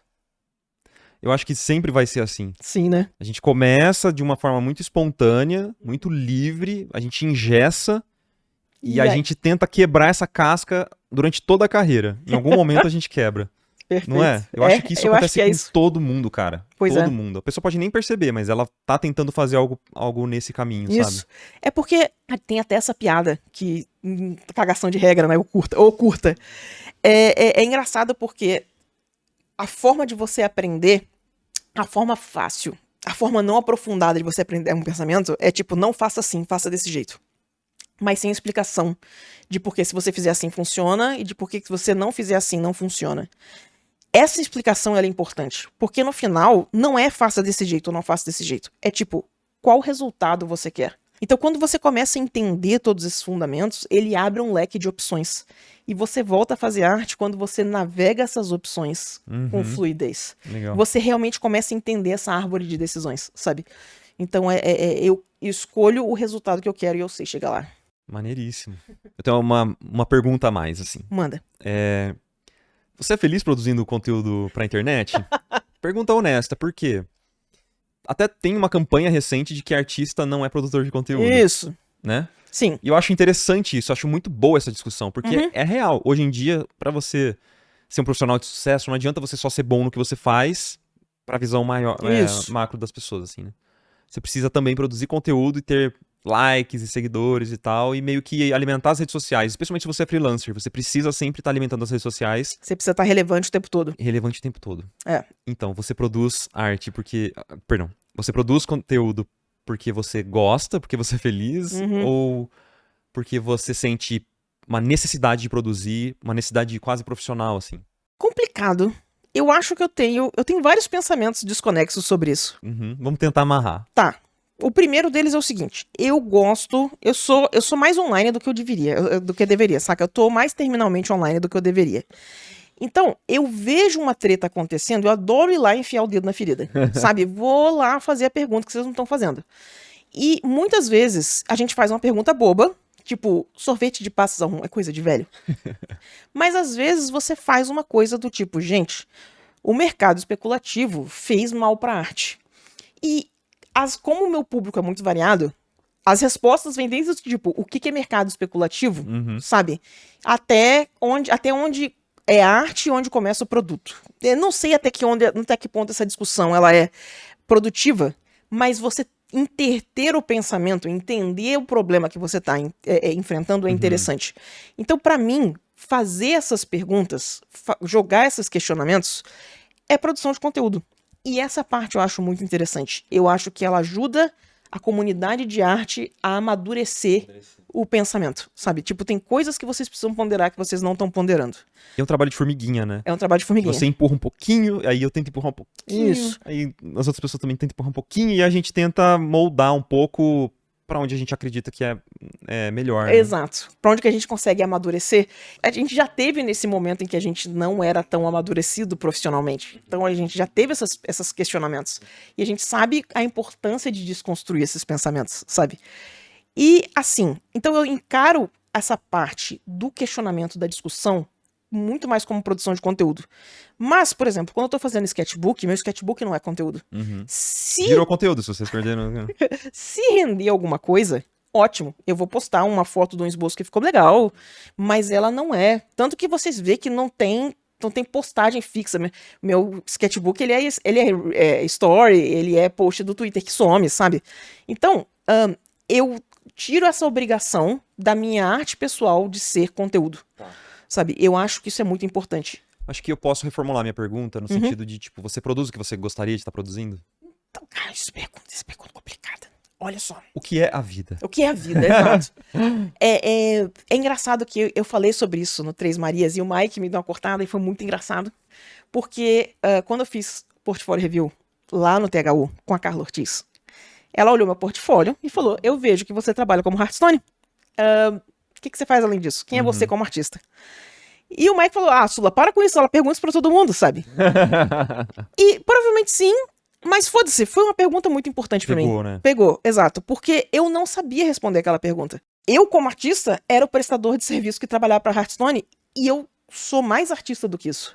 A: Eu acho que sempre vai ser assim.
B: Sim, né?
A: A gente começa de uma forma muito espontânea, muito livre, a gente engessa e a gente tenta quebrar essa casca durante toda a carreira. Em algum momento a gente quebra.
B: Perfeito.
A: Não é? Eu acho que isso acontece com todo mundo, cara.
B: Pois
A: todo
B: é.
A: mundo. A pessoa pode nem perceber, mas ela tá tentando fazer algo nesse caminho,
B: Isso.
A: sabe?
B: É porque tem até essa piada que cagação de regra, né? Ou curta. É engraçado porque a forma de você aprender, a forma fácil, a forma não aprofundada de você aprender um pensamento é tipo, não faça assim, faça desse jeito. Mas sem explicação de por que se você fizer assim funciona e de por que se você não fizer assim não funciona. Essa explicação ela é importante, porque no final não é faça desse jeito ou não faça desse jeito. É tipo, qual resultado você quer? Então quando você começa a entender todos esses fundamentos, ele abre um leque de opções. E você volta a fazer arte quando você navega essas opções com fluidez.
A: Legal.
B: Você realmente começa a entender essa árvore de decisões, sabe? Então eu escolho o resultado que eu quero e eu sei chegar lá.
A: Maneiríssimo. Eu tenho uma pergunta a mais, assim.
B: Manda.
A: Você é feliz produzindo conteúdo pra internet? Pergunta honesta, por quê? Até tem uma campanha recente de que artista não é produtor de conteúdo.
B: Isso.
A: Né?
B: Sim.
A: E eu acho interessante isso, eu acho muito boa essa discussão, porque é real. Hoje em dia, pra você ser um profissional de sucesso, não adianta você só ser bom no que você faz pra visão maior, macro das pessoas, assim, né? Você precisa também produzir conteúdo e ter likes e seguidores e tal, e meio que alimentar as redes sociais, especialmente se você é freelancer, você precisa sempre estar alimentando as redes sociais.
B: Você precisa estar relevante o tempo todo.
A: Relevante o tempo todo.
B: É.
A: Então, você produz arte porque... Perdão. Você produz conteúdo porque você gosta, porque você é feliz, ou porque você sente uma necessidade de produzir, uma necessidade quase profissional, assim?
B: Complicado. Eu acho que eu tenho vários pensamentos desconexos sobre isso.
A: Vamos tentar amarrar.
B: Tá. O primeiro deles é o seguinte, eu sou mais online do que eu deveria, saca? Eu tô mais terminalmente online do que eu deveria. Então, eu vejo uma treta acontecendo, eu adoro ir lá e enfiar o dedo na ferida, sabe? Vou lá fazer a pergunta que vocês não estão fazendo. E muitas vezes a gente faz uma pergunta boba, tipo, sorvete de passas a rum é coisa de velho. Mas às vezes você faz uma coisa do tipo, gente, o mercado especulativo fez mal para a arte. E como o meu público é muito variado, as respostas vêm desde tipo, o que é mercado especulativo, sabe? Até onde é arte e onde começa o produto. Eu não sei até que ponto essa discussão ela é produtiva, mas você ter o pensamento, entender o problema que você está enfrentando é interessante. Então, para mim, fazer essas perguntas, jogar esses questionamentos, é produção de conteúdo. E essa parte eu acho muito interessante. Eu acho que ela ajuda a comunidade de arte a amadurecer o pensamento, sabe? Tipo, tem coisas que vocês precisam ponderar que vocês não estão ponderando.
A: É um trabalho de formiguinha, né?
B: É um trabalho de formiguinha.
A: Você empurra um pouquinho, aí eu tento empurrar um pouquinho.
B: Isso.
A: Aí as outras pessoas também tentam empurrar um pouquinho e a gente tenta moldar um pouco pra onde a gente acredita que é melhor. Né?
B: Exato. Pra onde que a gente consegue amadurecer. A gente já teve nesse momento em que a gente não era tão amadurecido profissionalmente. Então a gente já teve esses questionamentos. E a gente sabe a importância de desconstruir esses pensamentos, sabe? E assim, então eu encaro essa parte do questionamento, da discussão, muito mais como produção de conteúdo. Mas, por exemplo, quando eu tô fazendo sketchbook, meu sketchbook não é conteúdo.
A: Virou conteúdo, se vocês perderam.
B: Se render alguma coisa, ótimo. Eu vou postar uma foto de um esboço que ficou legal, mas ela não é. Tanto que vocês vê que não tem postagem fixa. Meu sketchbook, ele é story, ele é post do Twitter que some, sabe? Então, eu tiro essa obrigação da minha arte pessoal de ser conteúdo. Sabe? Eu acho que isso é muito importante.
A: Acho que eu posso reformular minha pergunta no sentido de, tipo, você produz o que você gostaria de estar produzindo?
B: Então, cara, isso é pergunta complicada. Olha só.
A: O que é a vida?
B: O que é a vida, exato. É engraçado que eu falei sobre isso no Três Marias e o Mike me deu uma cortada e foi muito engraçado. Porque quando eu fiz portfólio review lá no THU com a Carla Ortiz, ela olhou meu portfólio e falou, eu vejo que você trabalha como Hearthstone. O que você faz além disso? Quem é você como artista? E o Mike falou, Sula, para com isso, ela pergunta isso pra todo mundo, sabe? E provavelmente sim, mas foda-se, foi uma pergunta muito importante pra mim.
A: Pegou, né?
B: Pegou, exato, porque eu não sabia responder aquela pergunta. Eu, como artista, era o prestador de serviço que trabalhava pra Hearthstone e eu sou mais artista do que isso.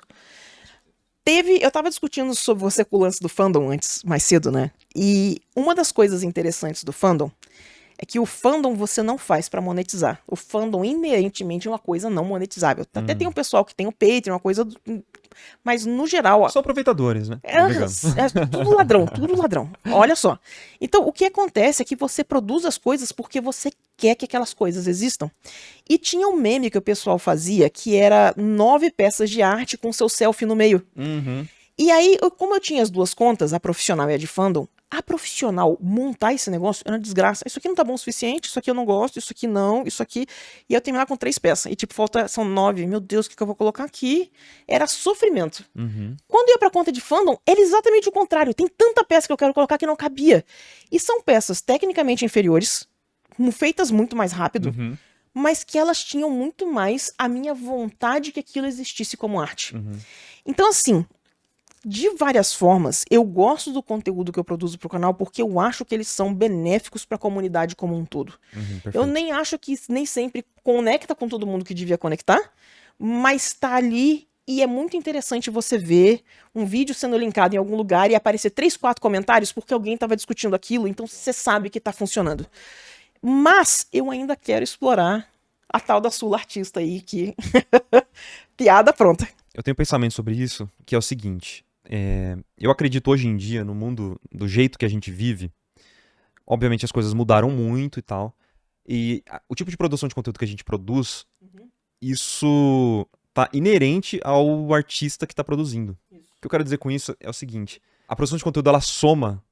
B: Eu tava discutindo sobre você com o lance do fandom mais cedo, né? E uma das coisas interessantes do fandom é que o fandom você não faz pra monetizar. O fandom inerentemente é uma coisa não monetizável. Até tem um pessoal que tem o Patreon, uma coisa... Mas no geral...
A: São aproveitadores, né?
B: É tudo ladrão, tudo ladrão. Olha só. Então, o que acontece é que você produz as coisas porque você quer que aquelas coisas existam. E tinha um meme que o pessoal fazia que era 9 peças de arte com seu selfie no meio. E aí, como eu tinha as duas contas, a profissional e a de fandom, a profissional montar esse negócio era uma desgraça. Isso aqui não tá bom o suficiente, isso aqui eu não gosto, isso aqui não, isso aqui... E eu terminar com 3 peças. E tipo, são 9. Meu Deus, o que eu vou colocar aqui? Era sofrimento. Quando eu ia pra conta de fandom, era exatamente o contrário. Tem tanta peça que eu quero colocar que não cabia. E são peças tecnicamente inferiores, feitas muito mais rápido, mas que elas tinham muito mais a minha vontade que aquilo existisse como arte. Então, assim... De várias formas, eu gosto do conteúdo que eu produzo pro canal porque eu acho que eles são benéficos pra comunidade como um todo. Eu nem acho que nem sempre conecta com todo mundo que devia conectar, mas tá ali e é muito interessante você ver um vídeo sendo linkado em algum lugar e aparecer 3, 4 comentários porque alguém tava discutindo aquilo, então você sabe que tá funcionando. Mas eu ainda quero explorar a tal da Sula artista aí que... Piada pronta.
A: Eu tenho um pensamento sobre isso, que é o seguinte... eu acredito hoje em dia, no mundo do jeito que a gente vive, obviamente as coisas mudaram muito e tal, e o tipo de produção de conteúdo que a gente produz, isso tá inerente ao artista que tá produzindo. O que eu quero dizer com isso é o seguinte, a produção de conteúdo ela soma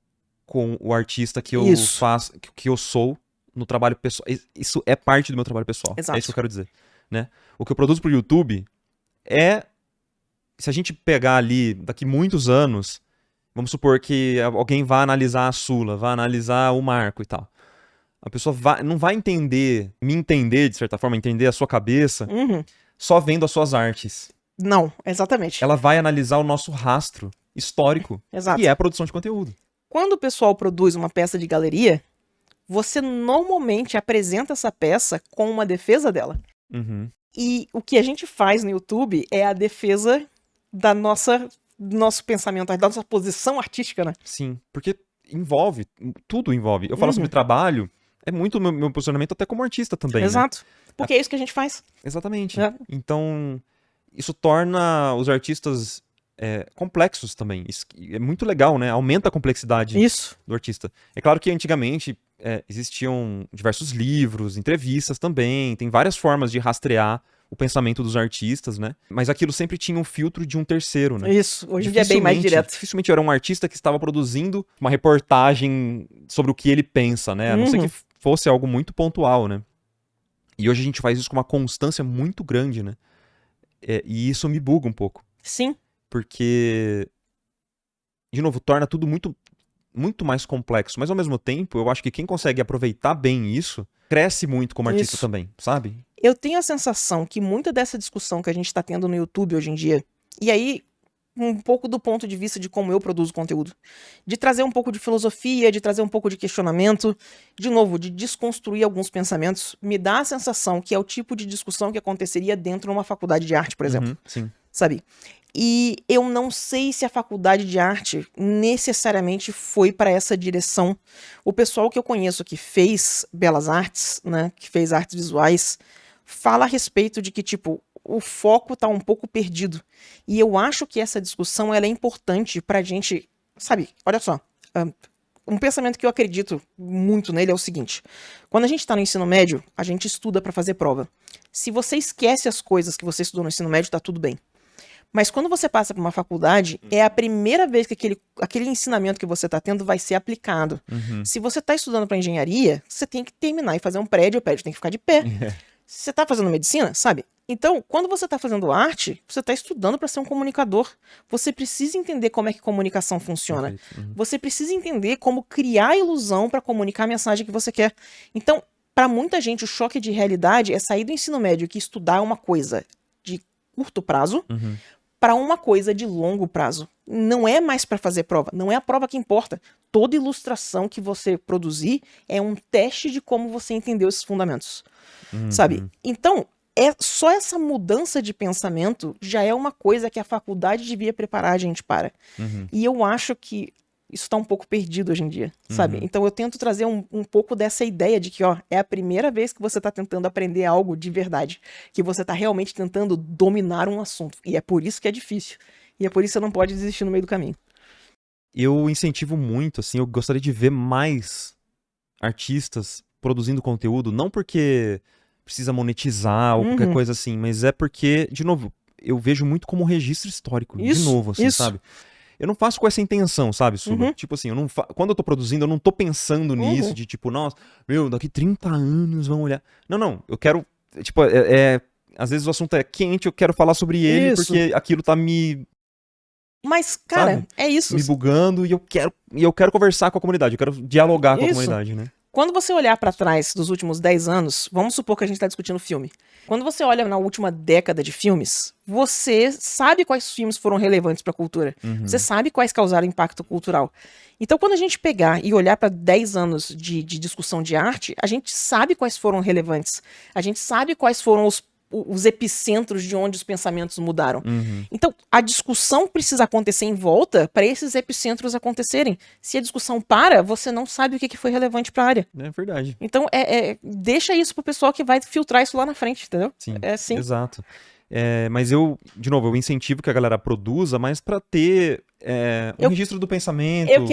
A: com o artista que eu faço, que eu sou no trabalho pessoal. Isso é parte do meu trabalho pessoal.
B: Exato.
A: É isso que eu quero dizer, né? O que eu produzo pro YouTube se a gente pegar ali, daqui muitos anos, vamos supor que alguém vá analisar a Sula, vá analisar o Marco e tal. A pessoa não vai entender, me entender, de certa forma, entender a sua cabeça, só vendo as suas artes.
B: Não, exatamente.
A: Ela vai analisar o nosso rastro histórico,
B: Exato.
A: que é a produção de conteúdo.
B: Quando o pessoal produz uma peça de galeria, você normalmente apresenta essa peça com uma defesa dela.
A: Uhum.
B: E o que a gente faz no YouTube é a defesa do nosso pensamento, da nossa posição artística, né?
A: Sim, porque envolve, tudo envolve. Eu falo sobre trabalho, é muito o meu posicionamento até como artista também, né?
B: Exato. Porque é isso que a gente faz.
A: Exatamente.
B: É.
A: Então, isso torna os artistas complexos também. Isso é muito legal, né? Aumenta a complexidade
B: Isso.
A: do artista. É claro que antigamente existiam diversos livros, entrevistas também, tem várias formas de rastrear o pensamento dos artistas, né? Mas aquilo sempre tinha um filtro de um terceiro, né?
B: Isso. Hoje em dia é bem mais direto.
A: Dificilmente era um artista que estava produzindo uma reportagem sobre o que ele pensa, né? A não ser que fosse algo muito pontual, né? E hoje a gente faz isso com uma constância muito grande, né? E isso me buga um pouco.
B: Sim.
A: Porque, de novo, torna tudo muito, muito mais complexo. Mas, ao mesmo tempo, eu acho que quem consegue aproveitar bem isso, cresce muito como artista também, sabe?
B: Eu tenho a sensação que muita dessa discussão que a gente está tendo no YouTube hoje em dia, e aí um pouco do ponto de vista de como eu produzo conteúdo, de trazer um pouco de filosofia, de trazer um pouco de questionamento, de novo, de desconstruir alguns pensamentos, me dá a sensação que é o tipo de discussão que aconteceria dentro de uma faculdade de arte, por exemplo.
A: Sim.
B: Sabe? E eu não sei se a faculdade de arte necessariamente foi para essa direção. O pessoal que eu conheço que fez belas artes, né, que fez artes visuais, fala a respeito de que, tipo, o foco tá um pouco perdido. E eu acho que essa discussão ela é importante pra gente, sabe? Olha só, um pensamento que eu acredito muito nele é o seguinte: quando a gente tá no ensino médio, a gente estuda pra fazer prova. Se você esquece as coisas que você estudou no ensino médio, tá tudo bem. Mas quando você passa por uma faculdade, é a primeira vez que aquele ensinamento que você está tendo vai ser aplicado. Se você está estudando para engenharia, você tem que terminar e fazer um prédio, o prédio tem que ficar de pé. Se você está fazendo medicina, sabe? Então, quando você está fazendo arte, você está estudando para ser um comunicador. Você precisa entender como é que comunicação funciona. Você precisa entender como criar ilusão para comunicar a mensagem que você quer. Então, para muita gente, o choque de realidade é sair do ensino médio que estudar uma coisa de curto prazo para uma coisa de longo prazo. Não é mais para fazer prova, não é a prova que importa. Toda ilustração que você produzir é um teste de como você entendeu esses fundamentos, sabe? Então, só essa mudança de pensamento já é uma coisa que a faculdade devia preparar a gente para. E eu acho que isso tá um pouco perdido hoje em dia, sabe? Então eu tento trazer um pouco dessa ideia de que, ó, é a primeira vez que você tá tentando aprender algo de verdade, que você tá realmente tentando dominar um assunto. E é por isso que é difícil. E é por isso que você não pode desistir no meio do caminho.
A: Eu incentivo muito, assim, eu gostaria de ver mais artistas produzindo conteúdo, não porque precisa monetizar ou qualquer coisa assim, mas é porque, de novo, eu vejo muito como um registro histórico, de novo, assim, sabe? Eu não faço com essa intenção, sabe, Sula? Tipo assim, quando eu tô produzindo, eu não tô pensando nisso, de tipo, nossa, daqui 30 anos vão olhar. Não, eu quero, tipo, às vezes o assunto é quente, eu quero falar sobre ele, porque aquilo tá me...
B: Mas, cara,
A: sabe?
B: É isso.
A: Me bugando e eu quero conversar com a comunidade, eu quero dialogar com a comunidade, né?
B: Quando você olhar pra trás dos últimos 10 anos, vamos supor que a gente tá discutindo filme. Quando você olha na última década de filmes, você sabe quais filmes foram relevantes pra cultura. Você sabe quais causaram impacto cultural. Então, quando a gente pegar e olhar pra 10 anos de discussão de arte, a gente sabe quais foram relevantes. A gente sabe quais foram os epicentros de onde os pensamentos mudaram. Então, a discussão precisa acontecer em volta para esses epicentros acontecerem. Se a discussão para, você não sabe o que foi relevante para a área.
A: É verdade.
B: Então, deixa isso pro pessoal que vai filtrar isso lá na frente, entendeu?
A: Sim, exato. Mas eu incentivo que a galera produza, mas para ter registro do pensamento.
B: Eu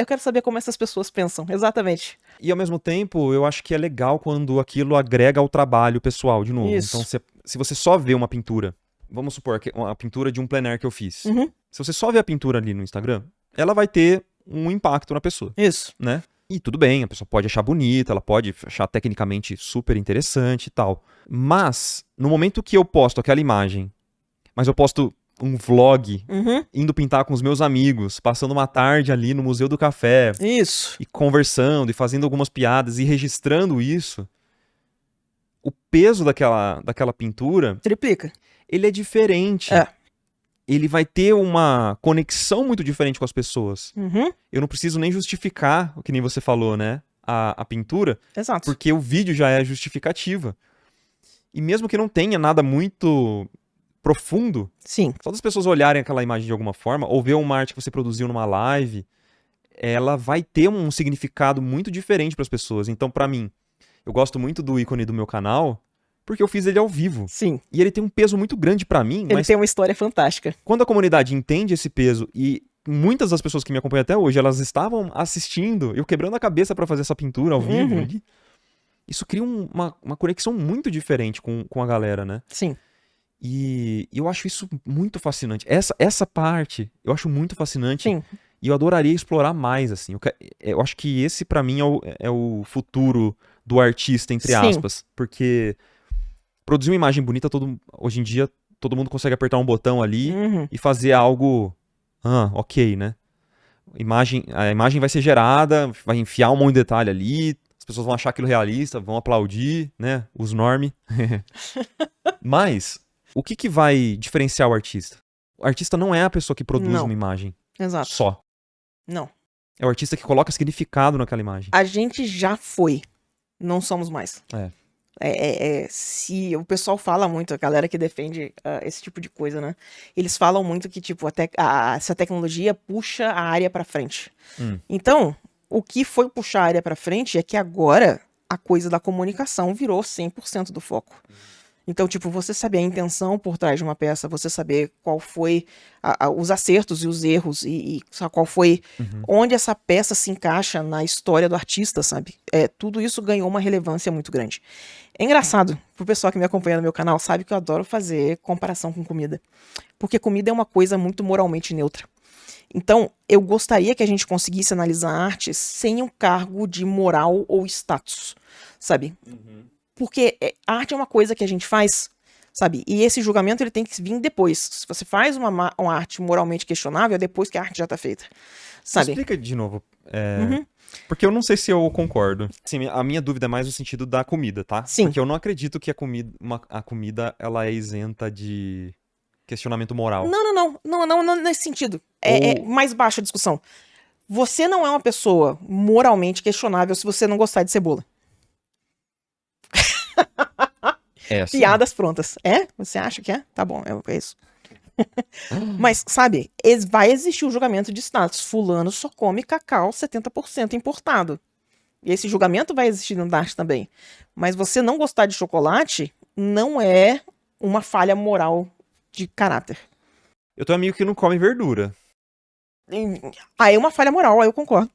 B: quero saber como essas pessoas pensam, exatamente.
A: E ao mesmo tempo, eu acho que é legal quando aquilo agrega ao trabalho pessoal, de novo.
B: Isso.
A: Então, se você só vê uma pintura, vamos supor que uma pintura de um plein air que eu fiz. Se você só vê a pintura ali no Instagram, ela vai ter um impacto na pessoa.
B: Isso.
A: Né? E tudo bem, a pessoa pode achar bonita, ela pode achar tecnicamente super interessante e tal. Mas, no momento que eu posto aquela imagem, mas eu posto um vlog indo pintar com os meus amigos, passando uma tarde ali no Museu do Café.
B: Isso.
A: E conversando, e fazendo algumas piadas, e registrando isso, o peso daquela pintura...
B: triplica.
A: Ele é diferente. Ele vai ter uma conexão muito diferente com as pessoas. Eu não preciso nem justificar o que nem você falou, né? a pintura,
B: Exato.
A: porque o vídeo já é justificativa. E mesmo que não tenha nada muito profundo,
B: Sim.
A: só das pessoas olharem aquela imagem de alguma forma, ou ver uma arte que você produziu numa live, ela vai ter um significado muito diferente para as pessoas. Então, para mim, eu gosto muito do ícone do meu canal, porque eu fiz ele ao vivo.
B: Sim.
A: E ele tem um peso muito grande para mim,
B: Ele
A: mas
B: tem uma história fantástica.
A: quando a comunidade entende esse peso e muitas das pessoas que me acompanham até hoje, elas estavam assistindo, eu quebrando a cabeça para fazer essa pintura ao vivo,
B: Uhum.
A: ali, isso cria uma conexão muito diferente com a galera, né?
B: Sim.
A: E eu acho isso muito fascinante. Essa parte eu acho muito fascinante.
B: Sim.
A: E eu adoraria explorar mais, assim. Eu acho que esse, pra mim, é o futuro do artista, entre
B: Sim.
A: aspas. Porque produzir uma imagem bonita, hoje em dia, todo mundo consegue apertar um botão ali
B: Uhum.
A: e fazer algo... ok, né? A imagem vai ser gerada, vai enfiar um monte de detalhe ali, as pessoas vão achar aquilo realista, vão aplaudir, né? Os norme. Mas, o que vai diferenciar o artista? O artista não é a pessoa que produz
B: Não.
A: uma imagem
B: Exato.
A: só.
B: Não.
A: É o artista que coloca significado naquela imagem.
B: A gente já foi. Não somos mais.
A: É.
B: Se o pessoal fala muito, a galera que defende esse tipo de coisa, né? Eles falam muito que, tipo, essa tecnologia puxa a área pra frente. Então, o que foi puxar a área pra frente é que agora a coisa da comunicação virou 100% do foco. Então, tipo, você saber a intenção por trás de uma peça, você saber qual foi os acertos e os erros e qual foi onde essa peça se encaixa na história do artista, sabe? Tudo isso ganhou uma relevância muito grande. É engraçado, pro pessoal que me acompanha no meu canal, sabe que eu adoro fazer comparação com comida. Porque comida é uma coisa muito moralmente neutra. Então, eu gostaria que a gente conseguisse analisar a arte sem um cargo de moral ou status, sabe? Porque a arte é uma coisa que a gente faz, sabe? E esse julgamento ele tem que vir depois. Se você faz uma arte moralmente questionável, é depois que a arte já tá feita, sabe?
A: Explica de novo. Porque eu não sei se eu concordo. Assim, a minha dúvida é mais no sentido da comida, tá?
B: Sim.
A: Porque eu não acredito que a comida ela é isenta de questionamento moral.
B: Não nesse sentido. É mais baixa a discussão. Você não é uma pessoa moralmente questionável se você não gostar de cebola.
A: Sim.
B: Piadas prontas. Você acha que é? Tá bom, é isso. Mas, sabe, vai existir o julgamento de status. Fulano só come cacau 70% importado. E esse julgamento vai existir no arte também. Mas você não gostar de chocolate não é uma falha moral de caráter.
A: Eu tenho um amigo que não come verdura.
B: É uma falha moral, aí eu concordo.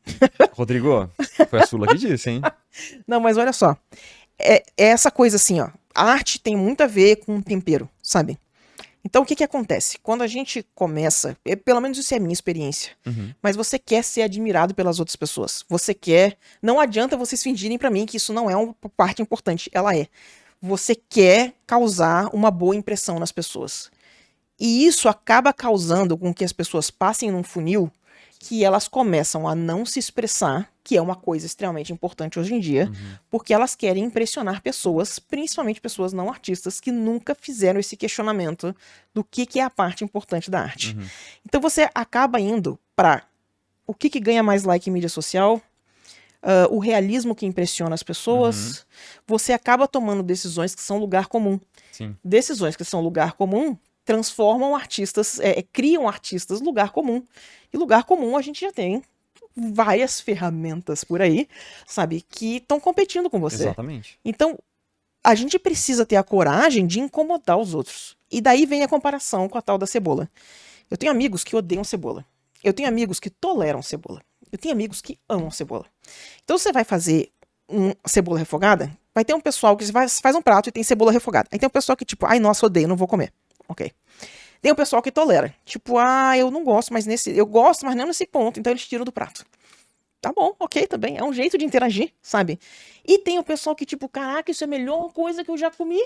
A: Rodrigo, foi a Sula que disse, hein?
B: Não, mas olha só. É essa coisa assim, ó. A arte tem muito a ver com tempero, sabe? Então, o que acontece? Quando a gente começa, pelo menos isso é a minha experiência, mas você quer ser admirado pelas outras pessoas. Você quer... Não adianta vocês fingirem pra mim que isso não é uma parte importante. Ela é. Você quer causar uma boa impressão nas pessoas. E isso acaba causando com que as pessoas passem num funil que elas começam a não se expressar, que é uma coisa extremamente importante hoje em dia, porque elas querem impressionar pessoas, principalmente pessoas não artistas, que nunca fizeram esse questionamento do que é a parte importante da arte. Então você acaba indo para o que ganha mais like em mídia social, o realismo que impressiona as pessoas, você acaba tomando decisões que são lugar comum.
A: Sim.
B: Decisões que são lugar comum transformam artistas, criam artistas lugar comum. E lugar comum a gente já tem várias ferramentas por aí, sabe, que estão competindo com você.
A: Exatamente.
B: Então, a gente precisa ter a coragem de incomodar os outros. E daí vem a comparação com a tal da cebola. Eu tenho amigos que odeiam cebola. Eu tenho amigos que toleram cebola. Eu tenho amigos que amam cebola. Então, você vai fazer cebola refogada, vai ter um pessoal que faz um prato e tem cebola refogada. Aí tem um pessoal que tipo, ai, nossa, odeio, não vou comer. Ok. Tem o pessoal que tolera. Tipo, eu não gosto, mas eu gosto, mas não nesse ponto. Então eles tiram do prato. Tá bom, ok, também. É um jeito de interagir, sabe? E tem o pessoal que, tipo, caraca, isso é a melhor coisa que eu já comi.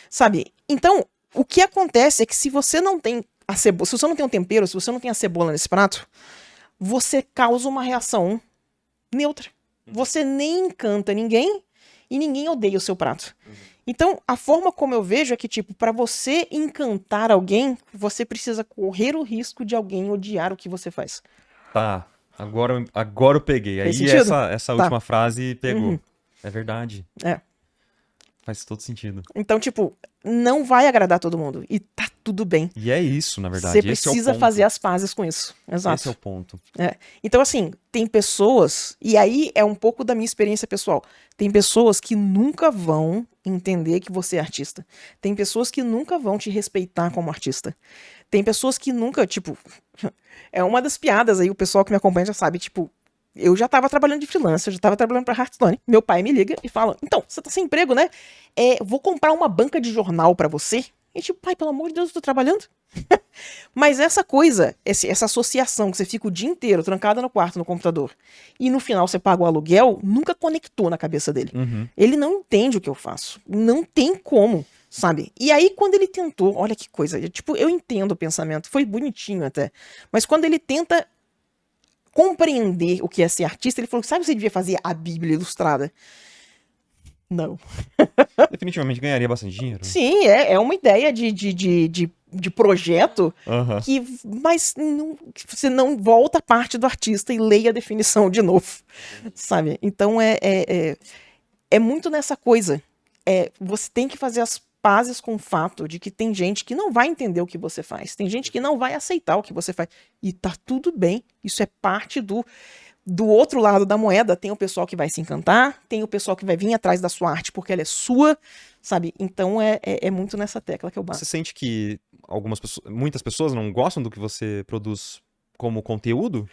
B: Sabe? Então, o que acontece é que se você não tem a cebola, se você não tem um tempero, se você não tem a cebola nesse prato, você causa uma reação neutra. Você nem encanta ninguém e ninguém odeia o seu prato. Então, a forma como eu vejo é que, tipo, pra você encantar alguém, você precisa correr o risco de alguém odiar o que você faz.
A: Tá. Agora eu peguei.
B: Fez
A: Aí
B: sentido?
A: essa
B: Tá.
A: última frase pegou.
B: Uhum.
A: É verdade.
B: É.
A: Faz todo sentido.
B: Então, tipo, não vai agradar todo mundo. E tá tudo bem.
A: E é isso, na
B: Você
A: verdade. Esse é o
B: precisa
A: ponto.
B: fazer as pazes com isso.
A: Esse é o
B: Exato.
A: ponto.
B: Então, assim, tem pessoas, e aí é um pouco da minha experiência pessoal. Tem pessoas que nunca vão entender que você é artista. Tem pessoas que nunca vão te respeitar como artista. Tem pessoas que nunca, tipo. É uma das piadas aí, o pessoal que me acompanha já sabe, tipo. Eu já tava trabalhando de freelancer, eu já tava trabalhando pra Hearthstone. Meu pai me liga e fala: Então, você tá sem emprego, né? Vou comprar uma banca de jornal pra você. E tipo, pai, pelo amor de Deus, eu tô trabalhando. Mas essa coisa, essa associação que você fica o dia inteiro trancada no quarto, no computador, e no final você paga o aluguel, nunca conectou na cabeça dele.
A: Uhum.
B: Ele não entende o que eu faço. Não tem como, sabe? E aí, quando ele tentou, olha que coisa, tipo, eu entendo o pensamento, foi bonitinho até. Mas quando ele tenta compreender o que é ser artista, ele falou: sabe, você devia fazer a Bíblia Ilustrada? Não.
A: Definitivamente ganharia bastante dinheiro.
B: Sim, é uma ideia de projeto
A: Aham.
B: mas que você não volta a parte do artista e leia a definição de novo, sabe? Então é muito nessa coisa. Você tem que fazer as pazes com o fato de que tem gente que não vai entender o que você faz, tem gente que não vai aceitar o que você faz, e tá tudo bem, isso é parte do outro lado da moeda. Tem o pessoal que vai se encantar, tem o pessoal que vai vir atrás da sua arte porque ela é sua, sabe? Então é muito nessa tecla que eu bato.
A: Você sente que muitas pessoas não gostam do que você produz como conteúdo?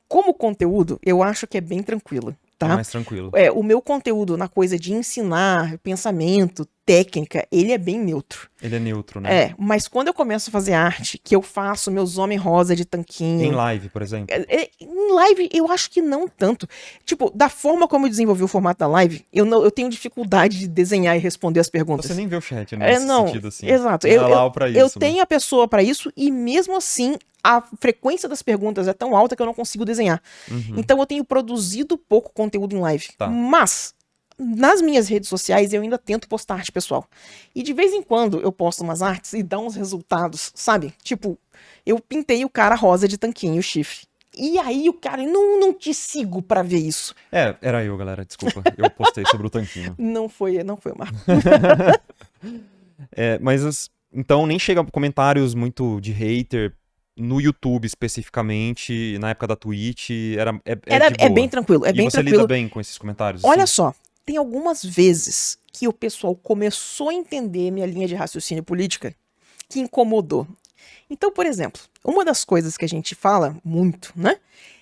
B: Como conteúdo, eu acho que é bem tranquilo,
A: É
B: tá?
A: mais tranquilo.
B: O meu conteúdo na coisa de ensinar, pensamento, técnica, ele é bem neutro.
A: Ele é neutro, né?
B: Mas quando eu começo a fazer arte, que eu faço meus homens rosa de tanquinho.
A: Em live, por exemplo.
B: Em live, eu acho que não tanto. Tipo, da forma como eu desenvolvi o formato da live, eu tenho dificuldade de desenhar e responder as perguntas.
A: Você nem vê o chat, né? Nesse
B: Não,
A: sentido, assim.
B: exato.
A: Não é lá pra
B: Eu
A: isso, né?
B: tenho a pessoa pra isso e mesmo assim a frequência das perguntas é tão alta que eu não consigo desenhar.
A: Uhum.
B: Então eu tenho produzido pouco conteúdo em live.
A: Tá.
B: Mas nas minhas redes sociais eu ainda tento postar arte pessoal. E de vez em quando eu posto umas artes e dá uns resultados, sabe? Tipo, eu pintei o cara rosa de tanquinho, o chifre. E aí o cara, não te sigo pra ver isso.
A: Era eu, galera, desculpa. Eu postei sobre o tanquinho.
B: Não foi o Marco.
A: Mas então nem chega comentários muito de hater no YouTube especificamente, na época da Twitch,
B: É bem tranquilo, é
A: e
B: bem
A: você
B: tranquilo.
A: lida bem com esses comentários?
B: Olha
A: assim?
B: só, tem algumas vezes que o pessoal começou a entender minha linha de raciocínio política que incomodou. Então, por exemplo, uma das coisas que a gente fala muito, né,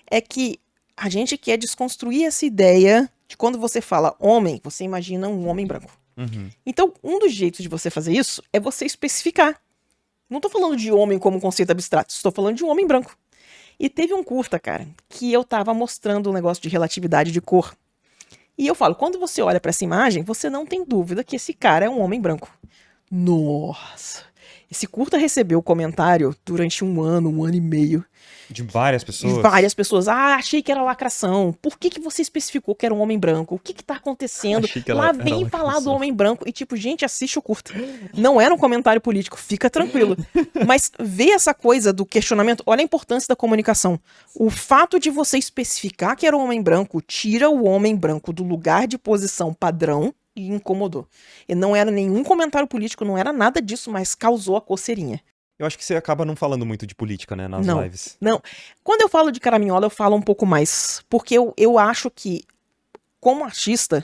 B: é que a gente quer desconstruir essa ideia de quando você fala homem, você imagina um homem branco.
A: Uhum.
B: Então, um dos jeitos de você fazer isso é você especificar. Não tô falando de homem como um conceito abstrato, estou falando de um homem branco. E teve um curta, cara, que eu tava mostrando um negócio de relatividade de cor. E eu falo, quando você olha pra essa imagem, você não tem dúvida que esse cara é um homem branco. Nossa! Esse curta recebeu comentário durante um ano e meio.
A: De várias
B: De
A: pessoas?
B: várias pessoas. Ah, achei que era lacração. Por que você especificou que era um homem branco? O que tá acontecendo?
A: Achei que
B: Lá
A: era
B: vem falar do
A: lacração.
B: homem branco. E tipo, gente, assiste o curta. Não era um comentário político, fica tranquilo. Mas vê essa coisa do questionamento. Olha a importância da comunicação. O fato de você especificar que era um homem branco tira o homem branco do lugar de posição padrão e incomodou. E não era nenhum comentário político, não era nada disso, mas causou a coceirinha.
A: Eu acho que você acaba não falando muito de política, né, nas
B: Não.
A: lives.
B: Não. Quando eu falo de caraminhola, eu falo um pouco mais. Porque eu acho que, como artista,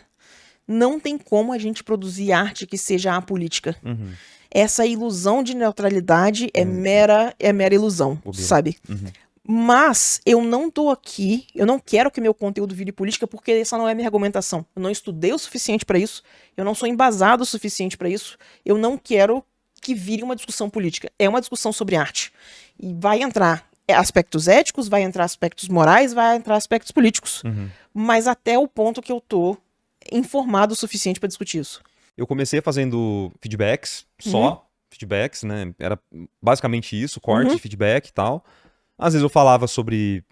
B: não tem como a gente produzir arte que seja apolítica.
A: Uhum.
B: Essa ilusão de neutralidade é mera ilusão,
A: Bobeira.
B: sabe?
A: Uhum.
B: Mas eu não tô aqui, eu não quero que meu conteúdo vire política porque essa não é minha argumentação. Eu não estudei o suficiente pra isso, eu não sou embasado o suficiente pra isso, eu não quero que vire uma discussão política. É uma discussão sobre arte. E vai entrar aspectos éticos, vai entrar aspectos morais, vai entrar aspectos políticos.
A: Uhum.
B: Mas até o ponto que eu tô informado o suficiente pra discutir isso.
A: Eu comecei fazendo feedbacks, só feedbacks, né? Era basicamente isso, corte, feedback e tal. Às vezes eu falava sobre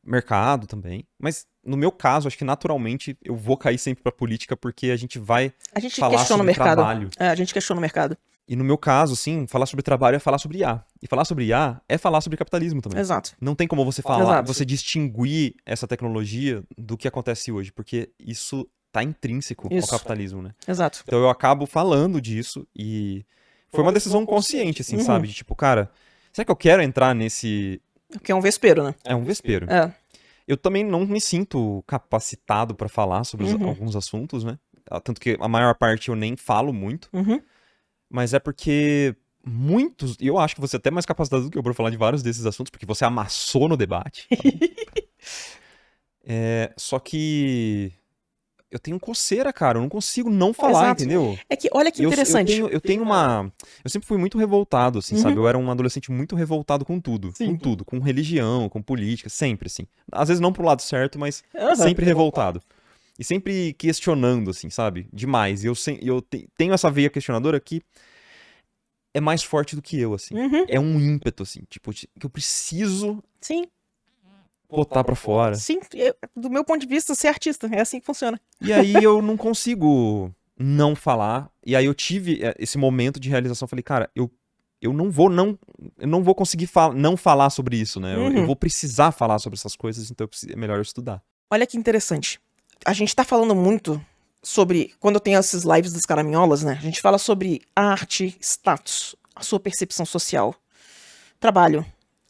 A: mercado também, mas no meu caso, acho que naturalmente eu vou cair sempre pra política porque a gente vai
B: A gente
A: falar
B: questiona o
A: sobre
B: mercado.
A: trabalho.
B: A gente questiona o mercado.
A: E no meu caso, assim, falar sobre trabalho é falar sobre IA. E falar sobre IA é falar sobre capitalismo também.
B: Exato.
A: Não tem como você falar,
B: Exato.
A: você distinguir essa tecnologia do que acontece hoje, porque isso tá intrínseco ao
B: Isso.
A: capitalismo, né?
B: Exato.
A: Então eu acabo falando disso e foi uma decisão consciente, assim,
B: Uhum.
A: sabe? De tipo, cara, será que eu quero entrar nesse...
B: Porque é um vespeiro, né?
A: É um vespeiro.
B: É.
A: Eu também não me sinto capacitado pra falar sobre
B: Uhum.
A: alguns assuntos, né? Tanto que a maior parte eu nem falo muito,
B: Uhum.
A: mas é porque muitos, e eu acho que você é até mais capacitado do que eu pra falar de vários desses assuntos, porque você amassou no debate. Só que eu tenho coceira, cara, eu não consigo não falar,
B: Exato.
A: entendeu?
B: É que, olha que interessante.
A: Eu tenho uma... Eu sempre fui muito revoltado, assim,
B: Uhum.
A: sabe? Eu era um adolescente muito revoltado com tudo.
B: Sim.
A: Com tudo. Com religião, com política, sempre, assim. Às vezes não pro lado certo, mas
B: Aham.
A: sempre revoltado. E sempre questionando, assim, sabe? Demais. E eu tenho essa veia questionadora que é mais forte do que eu, assim.
B: Uhum.
A: É um ímpeto, assim, tipo, que eu preciso
B: Sim.
A: botar pra fora.
B: Sim. Do meu ponto de vista, ser artista. É assim que funciona.
A: E aí eu não consigo não falar. E aí eu tive esse momento de realização. Falei, cara, eu não vou conseguir não falar sobre isso, né? Eu
B: Uhum.
A: vou precisar falar sobre essas coisas, então é melhor eu estudar.
B: Olha que interessante. A gente tá falando muito sobre, quando eu tenho esses lives das caraminholas, né? A gente fala sobre arte, status, a sua percepção social, trabalho.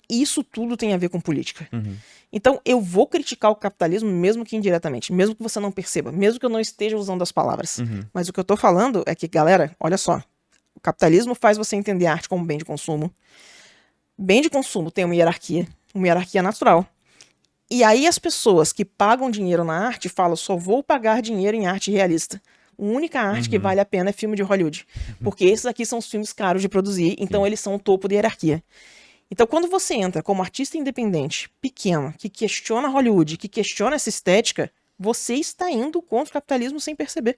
B: E isso tudo tem a ver com política.
A: Uhum.
B: Então, eu vou criticar o capitalismo, mesmo que indiretamente, mesmo que você não perceba, mesmo que eu não esteja usando as palavras.
A: Uhum.
B: Mas o que eu tô falando é que, galera, olha só. O capitalismo faz você entender a arte como bem de consumo. Bem de consumo tem uma hierarquia natural. E aí as pessoas que pagam dinheiro na arte falam, só vou pagar dinheiro em arte realista. A única arte que
A: Uhum.
B: vale a pena é filme de Hollywood. Porque esses aqui são os filmes caros de produzir, então eles são o topo da hierarquia. Então quando você entra como artista independente, pequeno, que questiona Hollywood, que questiona essa estética, você está indo contra o capitalismo sem perceber.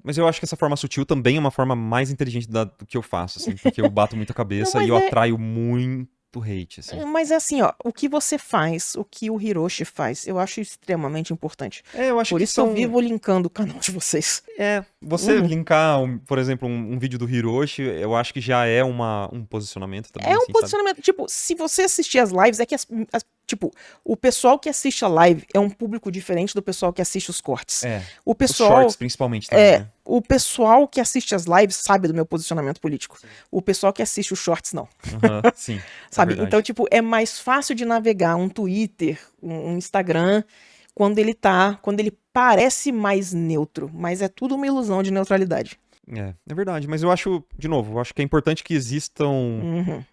A: Mas eu acho que essa forma sutil também é uma forma mais inteligente do que eu faço, assim, porque eu bato muita cabeça
B: Não,
A: e eu atraio muito hate, assim.
B: Mas é assim, ó, o que você faz, o que o Hiroshi faz, eu acho extremamente importante.
A: Eu acho
B: Por
A: que
B: isso eu vivo linkando o canal de vocês.
A: você linkar, por exemplo, um vídeo do Hiroshi, eu acho que já é um posicionamento também,
B: É um
A: assim,
B: posicionamento, tipo, se você assistir as lives, é que, tipo, o pessoal que assiste a live é um público diferente do pessoal que assiste os cortes. O
A: Os
B: pessoal,
A: shorts, principalmente, também, né?
B: o pessoal que assiste as lives sabe do meu posicionamento político.
A: Sim.
B: O pessoal que assiste os shorts, não.
A: Sim,
B: Sabe? Então, tipo, é mais fácil de navegar um Twitter, um Instagram, quando ele parece mais neutro, mas é tudo uma ilusão de neutralidade.
A: É verdade, mas eu acho, de novo, eu acho que é importante que existam
B: Uhum.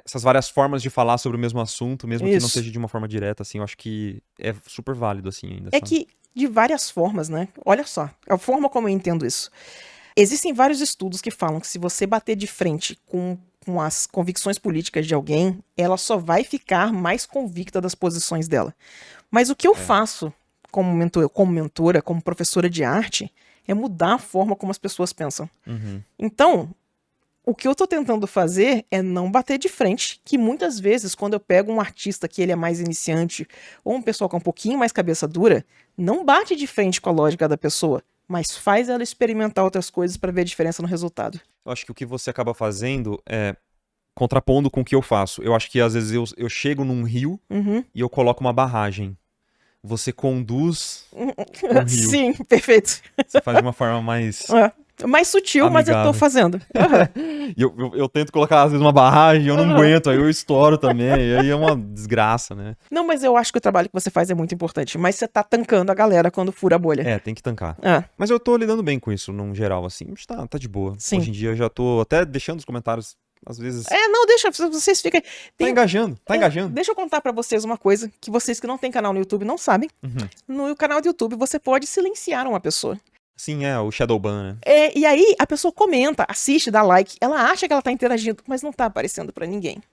A: essas várias formas de falar sobre o mesmo assunto, mesmo que não
B: Isso.
A: seja de uma forma direta, assim, eu acho que é super válido, assim, ainda.
B: É
A: sabe?
B: que, de várias formas, né? Olha só, a forma como eu entendo isso. Existem vários estudos que falam que se você bater de frente com as convicções políticas de alguém, ela só vai ficar mais convicta das posições dela. Mas o que eu faço como mentora, como professora de arte, é mudar a forma como as pessoas pensam.
A: Uhum.
B: Então, o que eu tô tentando fazer é não bater de frente, que muitas vezes, quando eu pego um artista que ele é mais iniciante, ou um pessoal com um pouquinho mais cabeça dura, não bate de frente com a lógica da pessoa, mas faz ela experimentar outras coisas para ver a diferença no resultado.
A: Eu acho que o que você acaba fazendo é contrapondo com o que eu faço. Eu acho que às vezes eu chego num rio e eu coloco uma barragem. Você conduz um rio.
B: Sim, perfeito.
A: Você faz de uma forma mais
B: mais sutil, mas eu tô
A: amigável.
B: fazendo.
A: E eu tento colocar, às vezes, uma barragem, eu não aguento, aí eu estouro também, e aí é uma desgraça, né?
B: Não, mas eu acho que o trabalho que você faz é muito importante. Mas você tá tancando a galera quando fura a bolha.
A: Tem que tancar. Mas eu tô lidando bem com isso, num geral, assim. Tá de boa.
B: Sim.
A: Hoje em dia eu já tô até deixando os comentários, às vezes...
B: Não, deixa, vocês ficam...
A: Tá engajando.
B: Deixa eu contar pra vocês uma coisa que vocês que não têm canal no YouTube não sabem. No canal do YouTube você pode silenciar uma pessoa.
A: Sim, o Shadowban, né?
B: E aí a pessoa comenta, assiste, dá like, ela acha que ela tá interagindo, mas não tá aparecendo pra ninguém.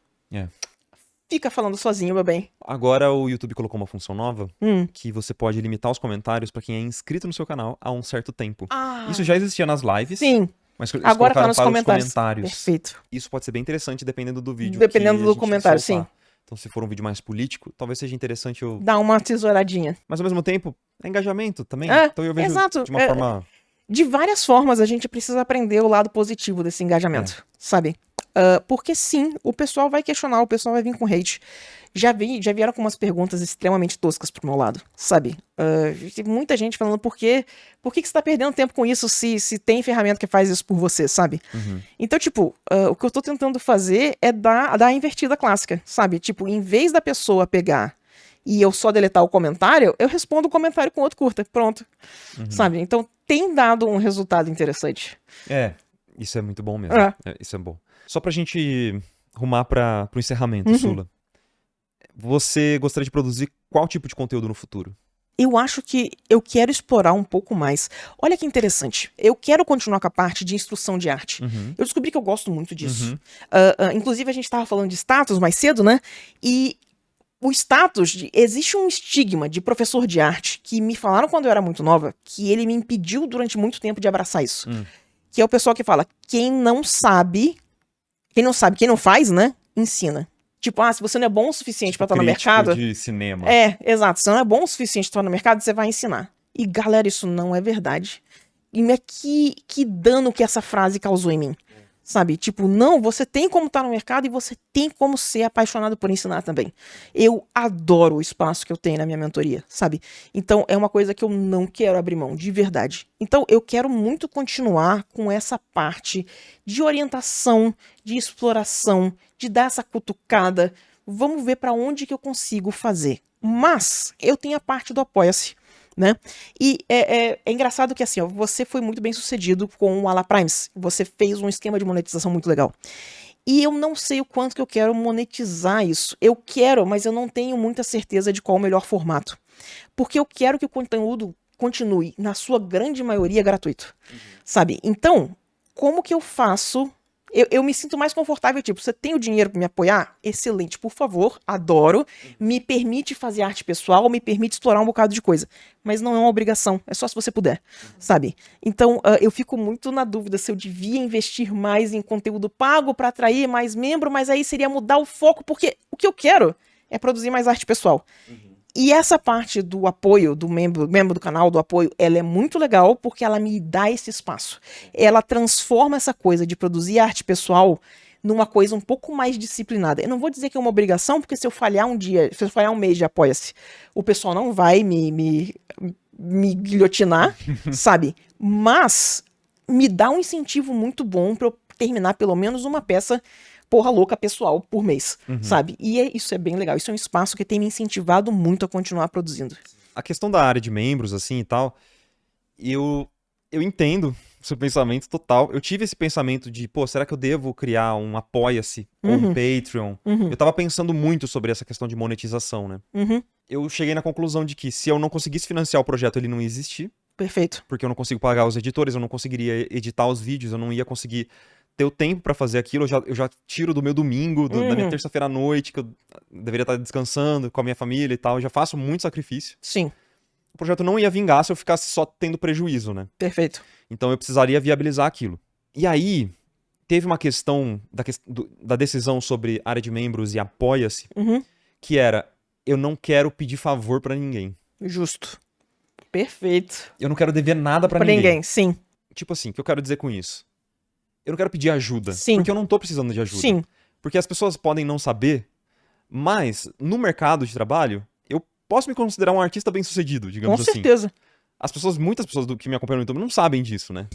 B: Fica falando sozinho, meu bem.
A: Agora o YouTube colocou uma função nova que você pode limitar os comentários pra quem é inscrito no seu canal há um certo tempo. Isso já existia nas lives.
B: Sim.
A: Mas eles
B: agora tá
A: colocaram
B: nos
A: para
B: comentários.
A: os comentários.
B: Perfeito.
A: Isso pode ser bem interessante dependendo do vídeo.
B: Dependendo
A: que a
B: do
A: gente
B: comentário,
A: soltar.
B: sim.
A: Então, se for um vídeo mais político, talvez seja interessante eu...
B: Dá uma tesouradinha.
A: Mas, ao mesmo tempo, é engajamento também.
B: É,
A: Então, eu vejo
B: exato.
A: de uma forma
B: De várias formas, a gente precisa aprender o lado positivo desse engajamento, sabe? Porque sim, o pessoal vai questionar, o pessoal vai vir com hate. Já vieram com umas perguntas extremamente toscas pro meu lado, sabe? Tem muita gente falando por que você tá perdendo tempo com isso se tem ferramenta que faz isso por você, sabe? Então, tipo, o que eu tô tentando fazer é dar a invertida clássica, sabe? Tipo, em vez da pessoa pegar e eu só deletar o comentário, eu respondo o comentário com outro curta, pronto, sabe? Então, tem dado um resultado interessante.
A: Isso é muito bom mesmo. Isso é bom. Só pra gente rumar pro encerramento, Sula. Você gostaria de produzir qual tipo de conteúdo no futuro?
B: Eu acho que eu quero explorar um pouco mais. Olha que interessante. Eu quero continuar com a parte de instrução de arte. Eu descobri que eu gosto muito disso. Inclusive, a gente estava falando de status mais cedo, né? E o status, existe um estigma de professor de arte que me falaram quando eu era muito nova, que ele me impediu durante muito tempo de abraçar isso. Que é o pessoal que fala, quem não faz, né, ensina. Tipo, se você não é bom o suficiente pra estar no mercado...
A: de cinema.
B: Exato. Se você não é bom o suficiente pra estar no mercado, você vai ensinar. E, galera, isso não é verdade. E que dano que essa frase causou em mim. Sabe? Tipo, não, você tem como estar no mercado e você tem como ser apaixonado por ensinar também. Eu adoro o espaço que eu tenho na minha mentoria, sabe? Então, é uma coisa que eu não quero abrir mão, de verdade. Então, eu quero muito continuar com essa parte de orientação, de exploração, de dar essa cutucada. Vamos ver pra onde que eu consigo fazer. Mas, eu tenho a parte do Apoia-se. Né? E é engraçado que assim, ó, você foi muito bem sucedido com o Ala Primes. Você fez um esquema de monetização muito legal. E eu não sei o quanto que eu quero monetizar isso. Eu quero, mas eu não tenho muita certeza de qual o melhor formato. Porque eu quero que o conteúdo continue, na sua grande maioria, gratuito. Sabe? Então, como que eu faço... Eu me sinto mais confortável, tipo, você tem o dinheiro pra me apoiar? Excelente, por favor, adoro. Me permite fazer arte pessoal, me permite explorar um bocado de coisa. Mas não é uma obrigação, é só se você puder, sabe? Então, eu fico muito na dúvida se eu devia investir mais em conteúdo pago pra atrair mais membro, mas aí seria mudar o foco, porque o que eu quero é produzir mais arte pessoal. E essa parte do apoio, do membro do canal, do apoio, ela é muito legal porque ela me dá esse espaço. Ela transforma essa coisa de produzir arte pessoal numa coisa um pouco mais disciplinada. Eu não vou dizer que é uma obrigação, porque se eu falhar um dia, se eu falhar um mês de Apoia-se, o pessoal não vai me guilhotinar, sabe? Mas me dá um incentivo muito bom pra eu terminar pelo menos uma peça porra louca pessoal por mês, sabe? E isso é bem legal. Isso é um espaço que tem me incentivado muito a continuar produzindo.
A: A questão da área de membros, assim, e tal, eu entendo o seu pensamento total. Eu tive esse pensamento de, será que eu devo criar um Apoia-se ou um Patreon? Eu tava pensando muito sobre essa questão de monetização, né? Eu cheguei na conclusão de que se eu não conseguisse financiar o projeto, ele não ia existir.
B: Perfeito.
A: Porque eu não consigo pagar os editores, eu não conseguiria editar os vídeos, eu não ia conseguir ter o tempo pra fazer aquilo, eu já tiro do meu domingo, da minha terça-feira à noite, que eu deveria estar descansando com a minha família e tal, eu já faço muito sacrifício.
B: Sim.
A: O projeto não ia vingar se eu ficasse só tendo prejuízo, né?
B: Perfeito.
A: Então eu precisaria viabilizar aquilo. E aí, teve uma questão da decisão sobre área de membros e Apoia-se, que era, eu não quero pedir favor pra ninguém.
B: Justo. Perfeito.
A: Eu não quero dever nada pra ninguém.
B: Sim.
A: Tipo assim, o que eu quero dizer com isso? Eu não quero pedir ajuda,
B: Sim.
A: porque eu não tô precisando de ajuda.
B: Sim.
A: Porque as pessoas podem não saber, mas no mercado de trabalho, eu posso me considerar um artista bem-sucedido, digamos assim.
B: Com certeza.
A: Muitas pessoas que me acompanham no YouTube não sabem disso, né?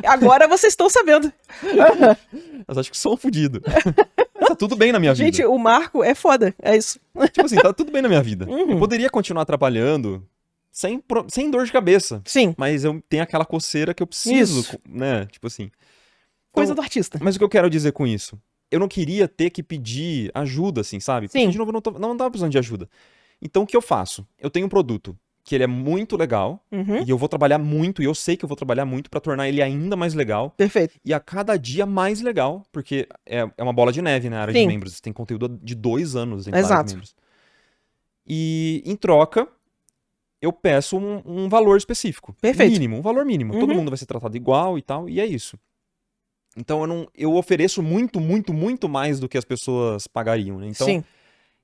B: Agora vocês estão sabendo.
A: Elas acham que sou um fudido. Tá tudo bem na minha vida.
B: Gente, o Marco é foda, é isso.
A: Tipo assim, tá tudo bem na minha vida. Eu poderia continuar trabalhando sem dor de cabeça.
B: Sim.
A: Mas eu tenho aquela coceira que eu preciso, né? Tipo assim.
B: Coisa do artista.
A: Mas o que eu quero dizer com isso? Eu não queria ter que pedir ajuda, assim, sabe? Porque, de novo, eu não tava precisando de ajuda. Então, o que eu faço? Eu tenho um produto que ele é muito legal, e eu vou trabalhar muito, e eu sei que eu vou trabalhar muito pra tornar ele ainda mais legal.
B: Perfeito.
A: E a cada dia mais legal, porque é uma bola de neve na área de membros. Tem conteúdo de 2 anos dentro da área de membros. E, em troca, eu peço um valor específico.
B: Perfeito.
A: Mínimo, um valor mínimo. Todo mundo vai ser tratado igual e tal, e é isso. Então eu ofereço muito, muito, muito mais do que as pessoas pagariam, né? Então,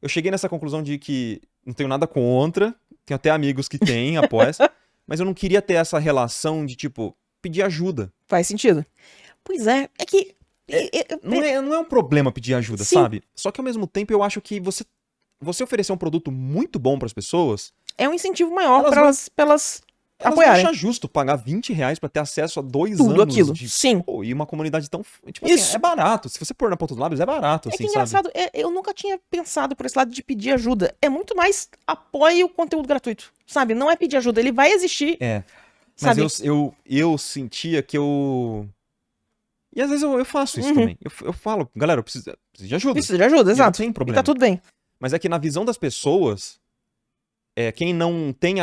A: eu cheguei nessa conclusão de que não tenho nada contra, tenho até amigos que têm, Apoia-se, Mas eu não queria ter essa relação de, tipo, pedir ajuda.
B: Faz sentido. Pois é que...
A: Não é um problema pedir ajuda,
B: Sim.
A: sabe? Só que ao mesmo tempo eu acho que você oferecer um produto muito bom pras pessoas,
B: É um incentivo maior
A: Elas
B: pra
A: vão-
B: elas
A: elas vão
B: apoiarem
A: achar justo pagar R$20 pra ter acesso a 2
B: tudo
A: anos
B: aquilo.
A: de...
B: Sim.
A: Pô, e uma comunidade tão... Tipo
B: Isso.
A: assim, é barato. Se você pôr na ponta do lápis, é barato,
B: É que
A: assim,
B: é
A: sabe?
B: engraçado, eu nunca tinha pensado por esse lado de pedir ajuda. É muito mais apoie o conteúdo gratuito, sabe? Não é pedir ajuda, ele vai existir,
A: É. Mas
B: sabe?
A: eu sentia que eu... E às vezes eu faço isso
B: Uhum.
A: também. Eu falo, galera, eu preciso de ajuda.
B: Precisa de ajuda,
A: E
B: exato.
A: não tem
B: E
A: problema.
B: tá tudo bem.
A: Mas é que na visão das pessoas, quem não tem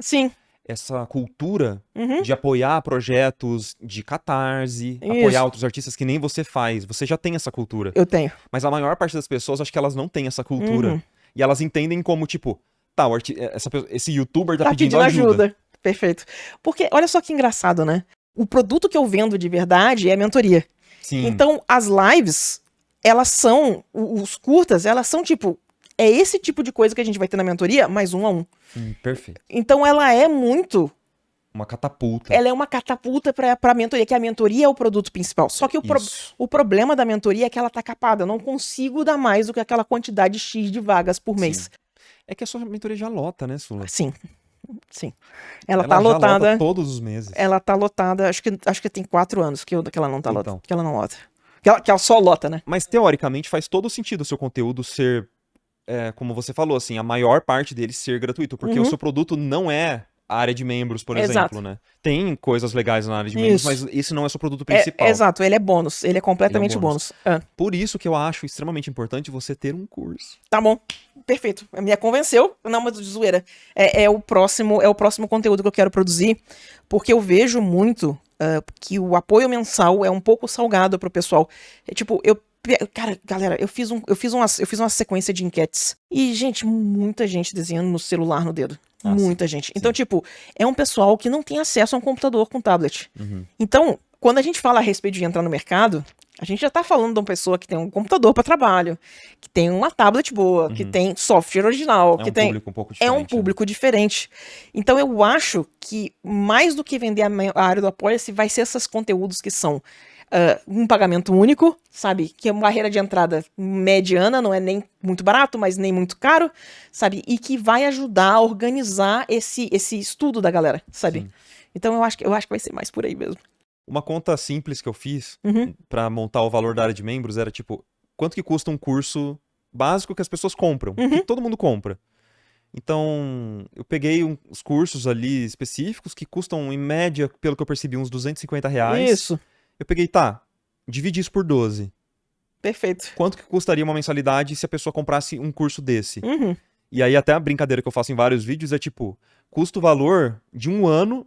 B: Sim.
A: essa cultura
B: Uhum.
A: de apoiar projetos de catarse,
B: Isso.
A: apoiar outros artistas que nem você faz, você já tem essa cultura.
B: Eu tenho.
A: Mas a maior parte das pessoas, acho que elas não têm essa cultura.
B: Uhum.
A: E elas entendem como, tipo, tá, esse youtuber tá
B: Tá
A: pedindo
B: pedindo
A: ajuda.
B: ajuda. Perfeito. Porque, olha só que engraçado, né? O produto que eu vendo de verdade é a mentoria.
A: Sim.
B: Então, as lives, elas são, os curtas, elas são tipo, é esse tipo de coisa que a gente vai ter na mentoria, mais 1 a 1.
A: Perfeito.
B: Então, ela é muito,
A: Uma catapulta.
B: ela é uma catapulta pra mentoria, que a mentoria é o produto principal. Só que
A: Isso.
B: o problema da mentoria é que ela tá capada. Eu não consigo dar mais do que aquela quantidade X de vagas por mês.
A: Sim. É que a sua mentoria já lota, né, Sula?
B: Sim. Sim. Ela tá
A: já
B: lotada.
A: lota todos os meses.
B: Ela tá lotada, acho que tem 4 anos que ela não tá
A: Então.
B: lotada. Que ela não lota. Que ela só lota, né?
A: Mas teoricamente faz todo sentido o seu conteúdo ser, como você falou, assim, a maior parte dele ser gratuito, porque
B: Uhum.
A: o seu produto não é a área de membros, por
B: Exato.
A: exemplo, né? Tem coisas legais na área de membros,
B: Isso.
A: mas esse não é o seu produto principal.
B: Exato, ele é bônus. Ele é completamente
A: bônus.
B: bônus.
A: Por isso que eu acho extremamente importante você ter um curso.
B: Tá bom. Perfeito. Me convenceu. Não, mas de zoeira. É o próximo conteúdo que eu quero produzir, porque eu vejo muito que o apoio mensal é um pouco salgado pro pessoal. Tipo, cara, galera, eu fiz uma sequência de enquetes. E, gente, muita gente desenhando no celular no dedo. Muita gente. Então, tipo, é um pessoal que não tem acesso a um computador com tablet.
A: Uhum.
B: Então, quando a gente fala a respeito de entrar no mercado, a gente já tá falando de uma pessoa que tem um computador para trabalho, que tem uma tablet boa, que tem software original, que tem...
A: Público um pouco diferente.
B: É um público diferente. Então eu acho que mais do que vender a área do Apoia-se, vai ser esses conteúdos que são um pagamento único, sabe? Que é uma barreira de entrada mediana, não é nem muito barato, mas nem muito caro, sabe? E que vai ajudar a organizar esse estudo da galera, sabe?
A: Sim.
B: Então eu acho que vai ser mais por aí mesmo.
A: Uma conta simples que eu fiz
B: Uhum.
A: pra montar o valor da área de membros era tipo, quanto que custa um curso básico que as pessoas compram,
B: Uhum.
A: que todo mundo compra. Então, eu peguei os cursos ali específicos que custam, em média, pelo que eu percebi, uns R$250.
B: Isso,
A: Eu peguei, dividi isso por 12.
B: perfeito.
A: Quanto que custaria uma mensalidade se a pessoa comprasse um curso desse?
B: Uhum.
A: E aí até a brincadeira que eu faço em vários vídeos é tipo, custa o valor de um ano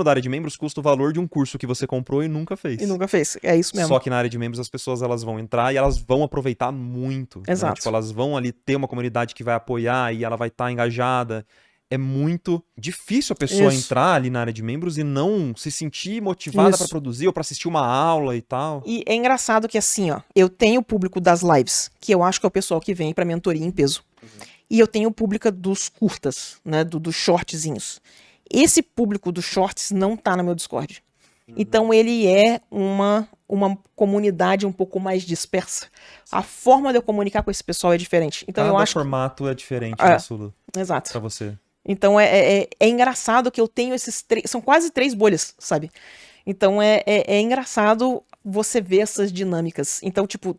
A: da área de membros custa o valor de um curso que você comprou e nunca fez.
B: E nunca fez. É isso mesmo.
A: Só que na área de membros as pessoas elas vão entrar e elas vão aproveitar muito. Né?
B: Exato.
A: Tipo, elas vão ali ter uma comunidade que vai apoiar e ela vai estar engajada. É muito difícil a pessoa
B: Isso.
A: entrar ali na área de membros e não se sentir motivada
B: Isso.
A: pra produzir ou pra assistir uma aula e tal.
B: E é engraçado que assim, ó, eu tenho o público das lives, que eu acho que é o pessoal que vem pra mentoria em peso. E eu tenho o público dos curtas, né, dos shortzinhos. Esse público dos shorts não tá no meu Discord. Então ele é uma comunidade um pouco mais dispersa. A forma de eu comunicar com esse pessoal é diferente. Então eu
A: Cada
B: acho
A: formato é diferente,
B: É.
A: né, Sulu?
B: Exato.
A: Pra você.
B: Então é engraçado que eu tenho esses três. São quase 3 bolhas, sabe? Então é engraçado você ver essas dinâmicas. Então, tipo,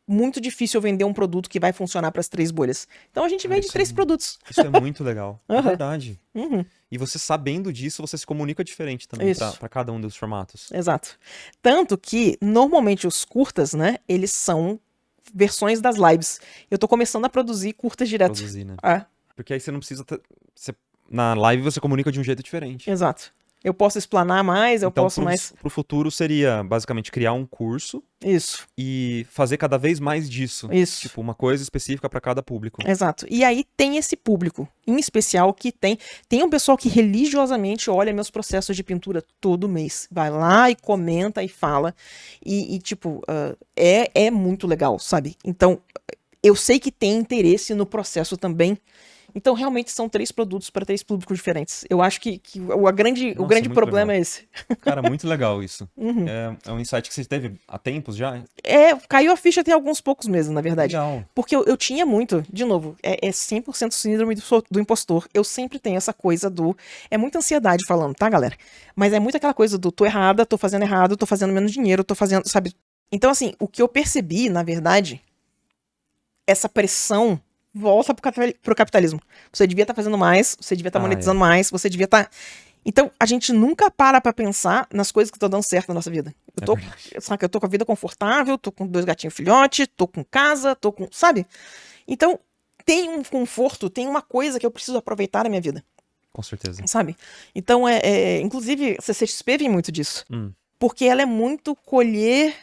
B: muito difícil eu vender um produto que vai funcionar para as 3 bolhas. Então a gente vende
A: isso é
B: 3 produtos.
A: Isso é muito legal. É
B: Aham.
A: verdade.
B: Uhum,
A: E você sabendo disso, você se comunica diferente também
B: Isso.
A: pra cada um dos formatos.
B: exato. Tanto que, normalmente, os curtas, né? Eles são versões das lives. Eu tô começando a produzir curtas direto.
A: Produzir, né?
B: É,
A: Porque aí você não precisa. Na live você comunica de um jeito diferente.
B: exato. Eu posso explanar mais, eu
A: Então,
B: posso mais.
A: pro futuro seria basicamente criar um curso
B: Isso,
A: e fazer cada vez mais disso.
B: isso.
A: Tipo, uma coisa específica pra cada público.
B: Exato. E aí tem esse público, em especial, que tem um pessoal que religiosamente olha meus processos de pintura todo mês. Vai lá e comenta e fala. E tipo, é muito legal, sabe? Então, eu sei que tem interesse no processo também. Então, realmente, são 3 produtos para 3 públicos diferentes. Eu acho que o grande
A: Nossa, muito
B: problema
A: legal.
B: é esse.
A: Cara, muito legal isso.
B: Uhum.
A: É um insight que você teve há tempos já?
B: Caiu a ficha tem alguns poucos meses, na verdade.
A: Legal.
B: Porque eu tinha muito, de novo, é 100% síndrome do impostor. Eu sempre tenho essa coisa do... É muita ansiedade falando, tá, galera? Mas é muito aquela coisa do tô errada, tô fazendo errado, tô fazendo menos dinheiro, tô fazendo, sabe? Então, assim, o que eu percebi, na verdade, essa pressão volta pro capitalismo. Você devia estar fazendo mais, você devia estar monetizando mais, você devia estar... Então, a gente nunca para pra pensar nas coisas que estão dando certo na nossa vida. Sabe, eu tô com a vida confortável, tô com 2 gatinhos filhotes, tô com casa, tô com... Sabe? Então, tem um conforto, tem uma coisa que eu preciso aproveitar na minha vida.
A: Com certeza.
B: Sabe? Então, inclusive, a CCXP vem muito disso. Porque ela é muito colher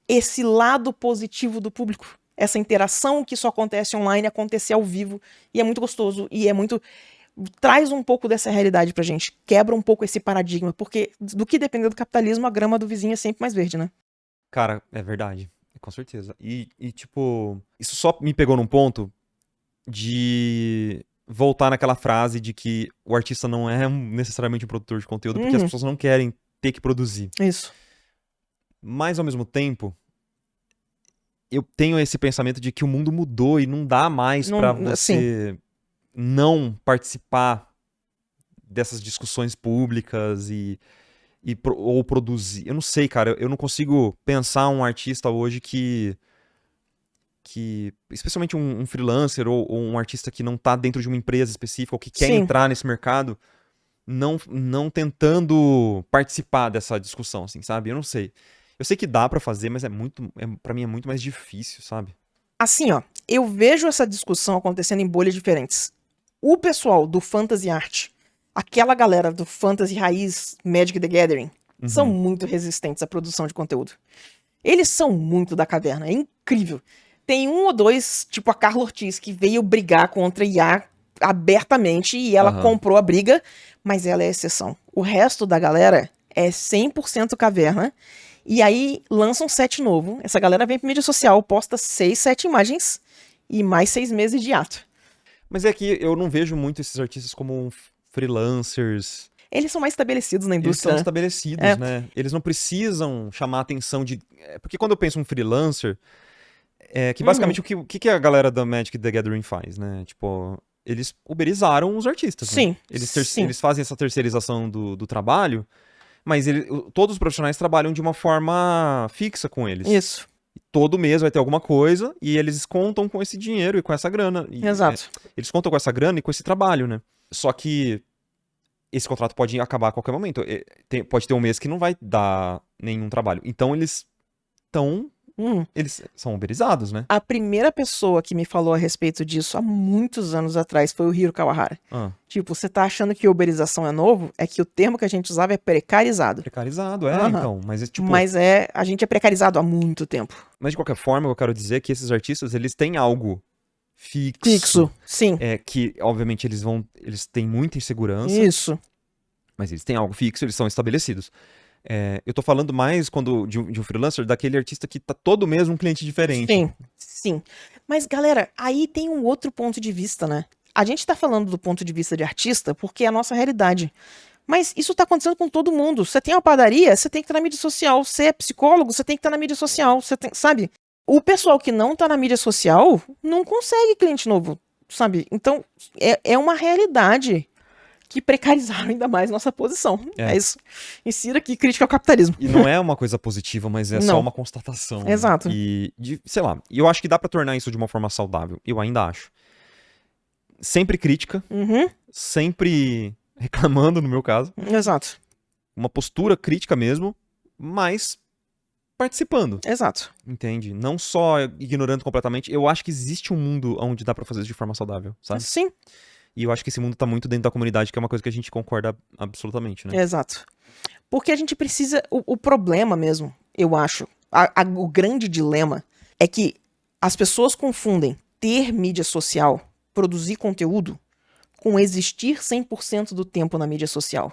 B: esse lado positivo do público. Essa interação que só acontece online, acontecer ao vivo. E é muito gostoso. E é muito... Traz um pouco dessa realidade pra gente. Quebra um pouco esse paradigma. Porque do que depender do capitalismo, a grama do vizinho é sempre mais verde, né?
A: Cara, é verdade. Com certeza. E, tipo, isso só me pegou num ponto de voltar naquela frase de que o artista não é necessariamente um produtor de conteúdo, porque as pessoas não querem ter que produzir.
B: Isso.
A: Mas, ao mesmo tempo, eu tenho esse pensamento de que o mundo mudou e não dá mais pra você não participar dessas discussões públicas ou produzir. Eu não sei, cara, eu não consigo pensar um artista hoje que especialmente um freelancer ou um artista que não tá dentro de uma empresa específica ou que quer entrar nesse mercado, não tentando participar dessa discussão, assim, sabe? Eu não sei. Eu sei que dá pra fazer, mas pra mim é muito mais difícil, sabe?
B: Assim, ó, eu vejo essa discussão acontecendo em bolhas diferentes. O pessoal do Fantasy Art, aquela galera do Fantasy Raiz, Magic the Gathering, são muito resistentes à produção de conteúdo. Eles são muito da caverna, é incrível. Tem 1 ou 2, tipo a Carla Ortiz, que veio brigar contra a IA abertamente e ela comprou a briga, mas ela é exceção. O resto da galera é 100% caverna. E aí lança um set novo. Essa galera vem pra mídia social, posta 6, 7 imagens e mais 6 meses de ato.
A: Mas é que eu não vejo muito esses artistas como freelancers.
B: Eles são mais estabelecidos na
A: Eles
B: indústria.
A: são estabelecidos, né? Eles não precisam chamar a atenção de... Porque quando eu penso em um freelancer, que basicamente o que a galera da Magic the Gathering faz, né? Tipo, eles uberizaram os artistas.
B: Sim.
A: Né? Eles fazem essa terceirização do trabalho, mas todos os profissionais trabalham de uma forma fixa com eles.
B: Isso.
A: Todo mês vai ter alguma coisa e eles contam com esse dinheiro e com essa grana.
B: Exato.
A: Eles contam com essa grana e com esse trabalho, né? Só que esse contrato pode acabar a qualquer momento. Pode ter um mês que não vai dar nenhum trabalho. Então eles são uberizados, né?
B: A primeira pessoa que me falou a respeito disso há muitos anos atrás foi o Hiro Kawahara. Tipo, você tá achando que uberização é novo? É que o termo que a gente usava é precarizado.
A: Precarizado, então. Mas tipo...
B: Mas a gente é precarizado há muito tempo.
A: Mas de qualquer forma, eu quero dizer que esses artistas, eles têm algo
B: fixo, sim.
A: Que, obviamente, eles têm muita insegurança.
B: Isso.
A: Mas eles têm algo fixo, eles são estabelecidos. Eu tô falando mais de um freelancer, daquele artista que tá todo mês um cliente diferente.
B: Sim. Mas, galera, aí tem um outro ponto de vista, né? A gente tá falando do ponto de vista de artista porque é a nossa realidade. Mas isso tá acontecendo com todo mundo. Você tem uma padaria, você tem que estar na mídia social. Você é psicólogo, você tem que estar na mídia social. Sabe? O pessoal que não tá na mídia social não consegue cliente novo, sabe? Então, é uma realidade que precarizaram ainda mais nossa posição. É isso. Insira aqui crítica ao capitalismo.
A: E não é uma coisa positiva, mas só uma constatação.
B: Exato.
A: Né? Sei lá, eu acho que dá pra tornar isso de uma forma saudável. Eu ainda acho. Sempre crítica. Sempre reclamando, no meu caso.
B: Exato.
A: Uma postura crítica mesmo, mas participando.
B: Exato.
A: Entende? Não só ignorando completamente. Eu acho que existe um mundo onde dá pra fazer isso de forma saudável, sabe?
B: Sim.
A: E eu acho que esse mundo tá muito dentro da comunidade, que é uma coisa que a gente concorda absolutamente, né?
B: Exato. Porque a gente precisa... O problema mesmo, eu acho, o grande dilema é que as pessoas confundem ter mídia social, produzir conteúdo, com existir 100% do tempo na mídia social.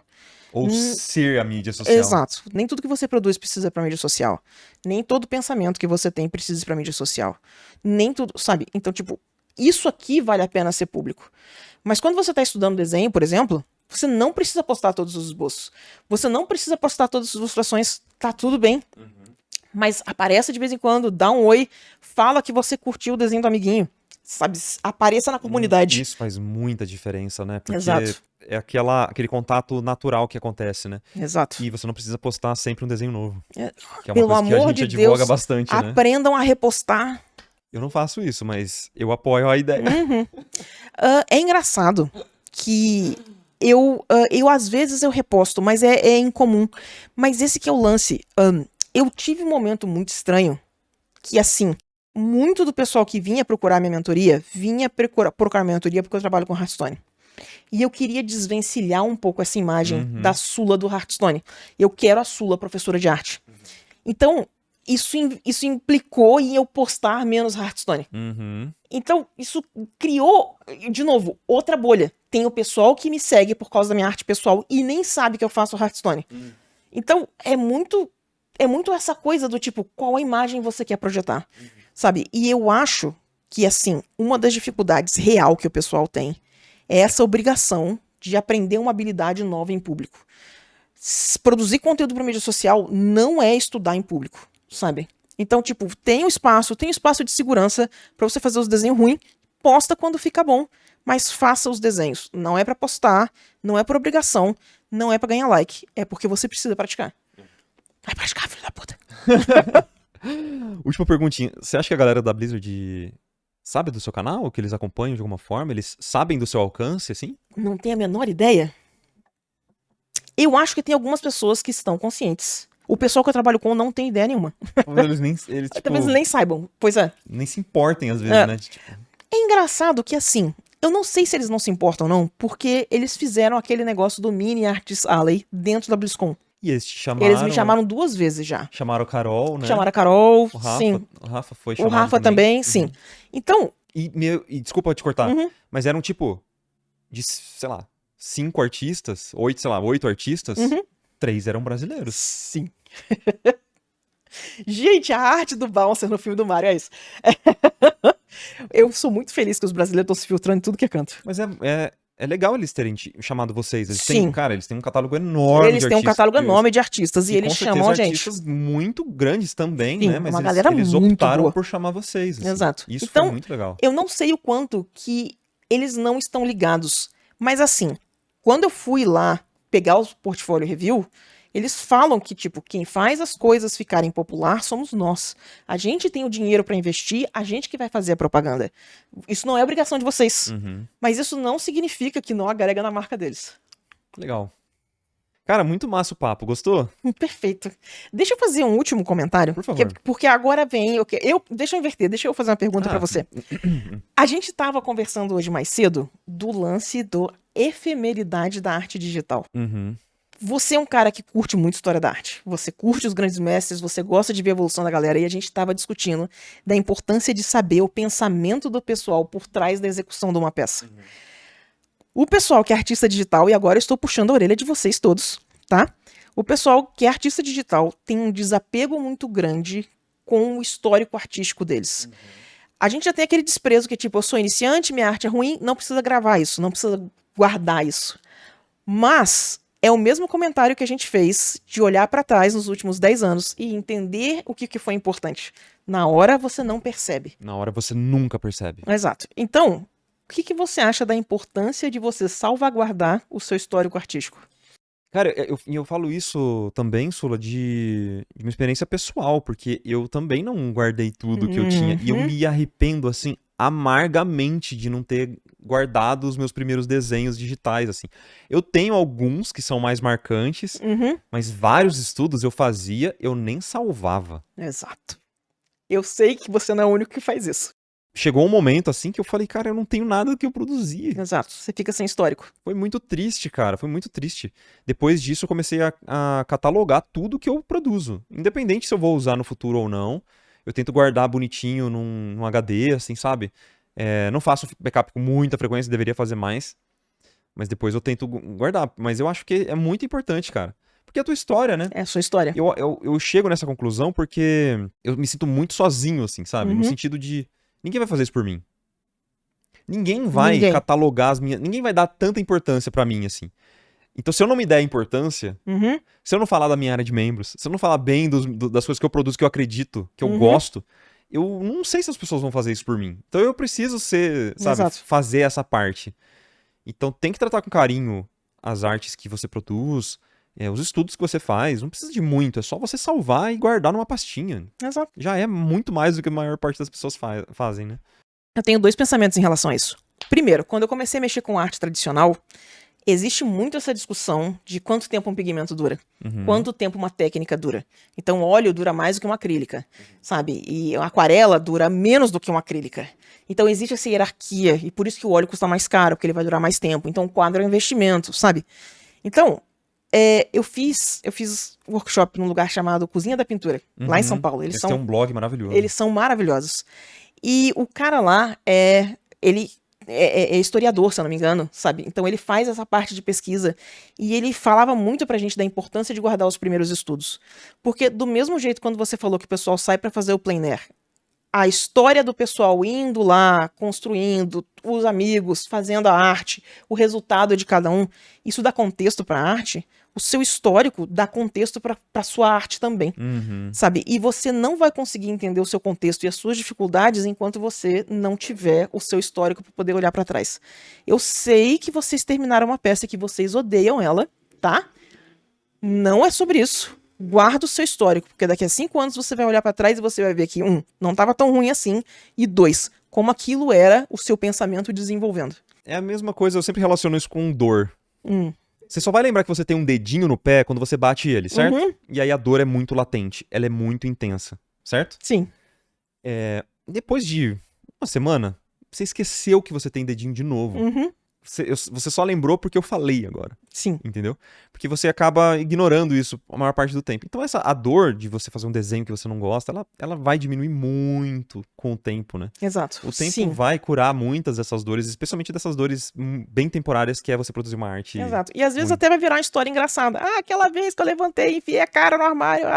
A: Ou ser a mídia social.
B: Exato. Nem tudo que você produz precisa ir pra mídia social. Nem todo pensamento que você tem precisa ir pra mídia social. Nem tudo, sabe? Então, tipo, isso aqui vale a pena ser público. Mas quando você tá estudando desenho, por exemplo, você não precisa postar todos os esboços. Você não precisa postar todas as ilustrações. Tá tudo bem. Mas apareça de vez em quando, dá um oi, fala que você curtiu o desenho do amiguinho. Sabe? Apareça na comunidade.
A: Isso faz muita diferença, né? Porque
B: Exato.
A: é aquele contato natural que acontece, né?
B: Exato.
A: E você não precisa postar sempre um desenho novo.
B: É,
A: Que é uma
B: pelo
A: coisa que a
B: amor
A: gente
B: de
A: advoga
B: Deus,
A: bastante, né?
B: aprendam a repostar.
A: Eu não faço isso, mas eu apoio a ideia.
B: É engraçado que eu às vezes eu reposto, mas é incomum. Mas esse que é o lance. Eu tive um momento muito estranho que, assim, muito do pessoal que vinha procurar minha mentoria, vinha procurar minha mentoria porque eu trabalho com Hearthstone. E eu queria desvencilhar um pouco essa imagem da Sula do Hearthstone. Eu quero a Sula professora de arte. Então, isso implicou em eu postar menos Hearthstone. Então, isso criou, de novo, outra bolha. Tem o pessoal que me segue por causa da minha arte pessoal e nem sabe que eu faço Hearthstone. Então, é muito essa coisa do tipo, qual a imagem você quer projetar, sabe? E eu acho que, assim, uma das dificuldades real que o pessoal tem é essa obrigação de aprender uma habilidade nova em público. Produzir conteúdo para mídia social não é estudar em público, sabe? Então, tipo, tem um espaço de segurança para você fazer os desenhos ruins, posta quando fica bom, mas faça os desenhos. Não é para postar, não é por obrigação, não é para ganhar like, é porque você precisa praticar. Vai praticar, filho da puta.
A: Última perguntinha. Você acha que a galera da Blizzard sabe do seu canal? Que eles acompanham de alguma forma? Eles sabem do seu alcance, assim?
B: Não tenho a menor ideia. Eu acho que tem algumas pessoas que estão conscientes. O pessoal que eu trabalho com não tem ideia nenhuma. Talvez nem saibam. Pois é.
A: Nem se importem às vezes, né? Tipo...
B: É engraçado que, assim, eu não sei se eles não se importam ou não, porque eles fizeram aquele negócio do Mini Artist Alley dentro da BlizzCon.
A: E eles te chamaram...
B: Eles me chamaram 2 vezes já.
A: Chamaram a Carol, né?
B: Chamaram a Carol,
A: o Rafa,
B: sim.
A: O Rafa foi chamado
B: O Rafa também, sim. Então...
A: E desculpa te cortar, mas eram tipo, de, sei lá, 5 artistas, 8 artistas, 3 eram brasileiros.
B: Sim. Gente, a arte do Bouncer no filme do Mario é isso. Eu sou muito feliz que os brasileiros estão se filtrando em tudo que é canto.
A: Mas é legal eles terem chamado vocês. Eles
B: Sim.
A: Eles têm um catálogo enorme
B: Eles têm um catálogo enorme de artistas e eles chamam a gente.
A: Artistas muito grandes também,
B: Sim,
A: né? Mas
B: uma galera
A: eles
B: muito
A: optaram
B: boa.
A: por chamar vocês. Assim.
B: Exato.
A: Isso
B: então,
A: foi muito legal.
B: Eu não sei o quanto que eles não estão ligados. Mas assim, quando eu fui lá pegar o portfólio review, eles falam que, tipo, quem faz as coisas ficarem popular somos nós. A gente tem o dinheiro pra investir, a gente que vai fazer a propaganda. Isso não é obrigação de vocês. Mas isso não significa que não agrega na marca deles.
A: Legal. Cara, muito massa o papo. Gostou?
B: Perfeito. Deixa eu fazer um último comentário.
A: Por favor.
B: Porque agora vem... Deixa eu inverter. Deixa eu fazer uma pergunta pra você. A gente tava conversando hoje mais cedo do lance da efemeridade da arte digital. Você é um cara que curte muito história da arte. Você curte os grandes mestres, você gosta de ver a evolução da galera. E a gente estava discutindo da importância de saber o pensamento do pessoal por trás da execução de uma peça. O pessoal que é artista digital, e agora eu estou puxando a orelha de vocês todos, tá? O pessoal que é artista digital tem um desapego muito grande com o histórico artístico deles. A gente já tem aquele desprezo que, tipo, eu sou iniciante, minha arte é ruim, não precisa gravar isso, não precisa guardar isso. Mas... é o mesmo comentário que a gente fez de olhar pra trás nos últimos 10 anos e entender o que foi importante. Na hora você não percebe.
A: Na hora você nunca percebe.
B: Exato. Então, o que você acha da importância de você salvaguardar o seu histórico artístico?
A: Cara, eu falo isso também, Sula, de uma experiência pessoal, porque eu também não guardei tudo que eu tinha. E eu me arrependo, assim, amargamente de não ter guardado os meus primeiros desenhos digitais, assim. Eu tenho alguns que são mais marcantes, mas vários estudos eu fazia, eu nem salvava.
B: Exato. Eu sei que você não é o único que faz isso.
A: Chegou um momento, assim, que eu falei, cara, eu não tenho nada do que eu produzi.
B: Exato, você fica sem histórico.
A: Foi muito triste, cara, foi muito triste. Depois disso, eu comecei a catalogar tudo que eu produzo. Independente se eu vou usar no futuro ou não, eu tento guardar bonitinho num HD, assim, sabe? Não faço backup com muita frequência, deveria fazer mais. Mas depois eu tento guardar. Mas eu acho que é muito importante, cara. Porque é a tua história, né?
B: É a sua história.
A: Eu chego nessa conclusão porque eu me sinto muito sozinho, assim, sabe? No sentido de... ninguém vai fazer isso por mim. Ninguém vai catalogar as minhas... Ninguém vai dar tanta importância pra mim, assim. Então, se eu não me der importância, se eu não falar da minha área de membros, se eu não falar bem das coisas que eu produzo, que eu acredito, que eu gosto, eu não sei se as pessoas vão fazer isso por mim. Então, eu preciso ser, sabe, fazer essa parte. Então, tem que tratar com carinho as artes que você produz, os estudos que você faz. Não precisa de muito, é só você salvar e guardar numa pastinha.
B: Exato.
A: Já é muito mais do que a maior parte das pessoas fazem, né?
B: Eu tenho 2 pensamentos em relação a isso. Primeiro, quando eu comecei a mexer com arte tradicional, existe muito essa discussão de quanto tempo um pigmento dura, quanto tempo uma técnica dura. Então, óleo dura mais do que uma acrílica, sabe? E a aquarela dura menos do que uma acrílica. Então, existe essa hierarquia, e por isso que o óleo custa mais caro, porque ele vai durar mais tempo. Então, o quadro é um investimento, sabe? Então, eu fiz workshop num lugar chamado Cozinha da Pintura, lá em São Paulo.
A: Eles têm um blog maravilhoso.
B: Eles são maravilhosos. E o cara lá, ele é historiador, se eu não me engano, sabe? Então ele faz essa parte de pesquisa e ele falava muito pra gente da importância de guardar os primeiros estudos. Porque do mesmo jeito quando você falou que o pessoal sai pra fazer o plein air, a história do pessoal indo lá, construindo, os amigos, fazendo a arte, o resultado de cada um, isso dá contexto pra arte. O seu histórico dá contexto pra sua arte também, sabe? E você não vai conseguir entender o seu contexto e as suas dificuldades enquanto você não tiver o seu histórico para poder olhar pra trás. Eu sei que vocês terminaram uma peça que vocês odeiam ela, tá? Não é sobre isso. Guarda o seu histórico, porque daqui a 5 anos você vai olhar pra trás e você vai ver que, não tava tão ruim assim, e 2, como aquilo era o seu pensamento desenvolvendo.
A: É a mesma coisa, eu sempre relaciono isso com dor. Você só vai lembrar que você tem um dedinho no pé quando você bate ele, certo? E aí a dor é muito latente, ela é muito intensa, certo?
B: Sim.
A: Depois de uma semana, você esqueceu que você tem dedinho de novo. Você só lembrou porque eu falei agora.
B: Sim.
A: Entendeu? Porque você acaba ignorando isso a maior parte do tempo. Então a dor de você fazer um desenho que você não gosta, ela vai diminuir muito com o tempo, né?
B: Exato.
A: O tempo vai curar muitas dessas dores, especialmente dessas dores bem temporárias, que é você produzir uma arte.
B: Exato. E às vezes até vai virar uma história engraçada. Aquela vez que eu levantei e enfiei a cara no armário.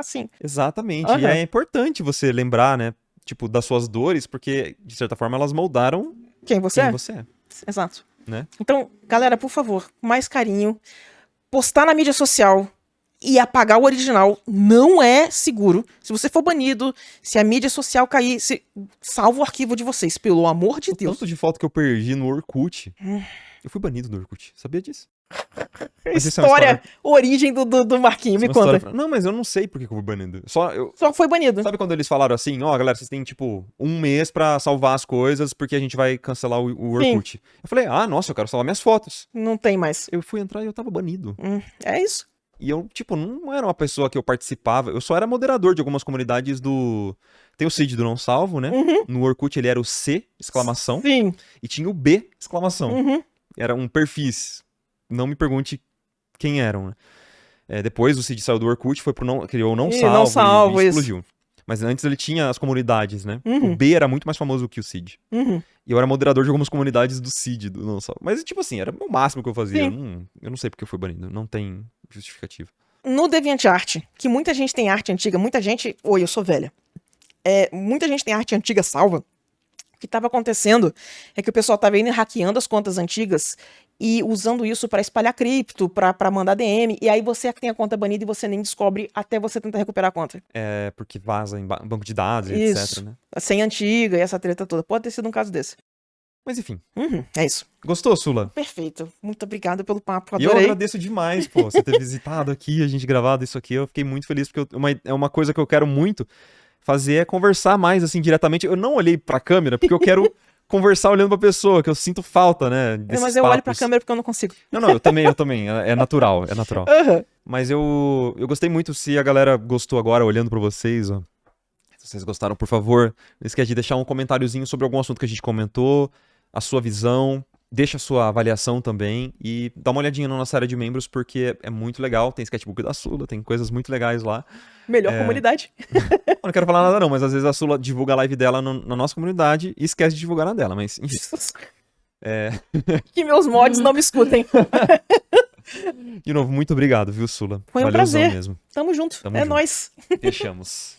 B: Sim.
A: Exatamente. E é importante você lembrar, né? Tipo, das suas dores, porque, de certa forma, elas moldaram
B: quem você é. Exato.
A: Né?
B: Então, galera, por favor, com mais carinho, postar na mídia social e apagar o original não é seguro. Se você for banido, se a mídia social cair, salva o arquivo de vocês, pelo amor de Deus.
A: Tanto de foto que eu perdi no Orkut. Eu fui banido do Orkut, sabia disso?
B: História, origem do Marquinho, me conta.
A: Não, mas eu não sei por que eu fui banido.
B: Só foi banido.
A: Sabe quando eles falaram assim, galera, vocês têm, tipo, 1 mês pra salvar as coisas, porque a gente vai cancelar o Orkut. Sim. Eu falei, nossa, eu quero salvar minhas fotos.
B: Não tem mais.
A: Eu fui entrar e eu tava banido.
B: É isso.
A: E eu, tipo, não era uma pessoa que eu participava, eu só era moderador de algumas comunidades do... Tem o Cid do Não Salvo, né? No Orkut ele era o C, exclamação.
B: Sim.
A: E tinha o B, exclamação. Eram perfis. Não me pergunte quem eram, né? Depois o Cid saiu do Orkut, criou o Não Salvo e explodiu. Mas antes ele tinha as comunidades, né? O B era muito mais famoso que o Cid. E eu era moderador de algumas comunidades do Cid, do Não Salvo. Mas, tipo assim, era o máximo que eu fazia. Eu não sei porque eu fui banido. Não tem justificativa.
B: No DeviantArt, que muita gente tem arte antiga, muita gente... Oi, eu sou velha. Muita gente tem arte antiga salva. O que estava acontecendo é que o pessoal estava indo hackeando as contas antigas e usando isso para espalhar cripto, para mandar DM, e aí você tem a conta banida e você nem descobre até você tentar recuperar a conta.
A: Porque vaza em banco de dados,
B: isso.
A: etc, né?
B: A senha antiga e essa treta toda. Pode ter sido um caso desse.
A: Mas enfim.
B: É isso.
A: Gostou, Sula?
B: Perfeito. Muito obrigado pelo papo, adorei.
A: E eu agradeço demais, você ter visitado aqui, a gente gravado isso aqui. Eu fiquei muito feliz, porque é uma coisa que eu quero muito fazer, é conversar mais, assim, diretamente. Eu não olhei pra câmera, porque eu quero conversar olhando pra pessoa, que eu sinto falta, né,
B: mas eu olho pra câmera porque eu não consigo.
A: Não, eu também. É natural. Mas eu gostei muito. Se a galera gostou agora, olhando pra vocês, se vocês gostaram, por favor, não esquece de deixar um comentáriozinho sobre algum assunto que a gente comentou, a sua visão, deixa a sua avaliação também e dá uma olhadinha na nossa área de membros, porque é muito legal. Tem sketchbook da Sula, tem coisas muito legais lá.
B: Melhor comunidade.
A: Eu não quero falar nada não, mas às vezes a Sula divulga a live dela na nossa comunidade e esquece de divulgar na dela, mas enfim.
B: Que meus mods não me escutem.
A: De novo, muito obrigado, viu, Sula?
B: Foi um prazer. Mesmo. Tamo junto. É nóis.
A: Deixamos.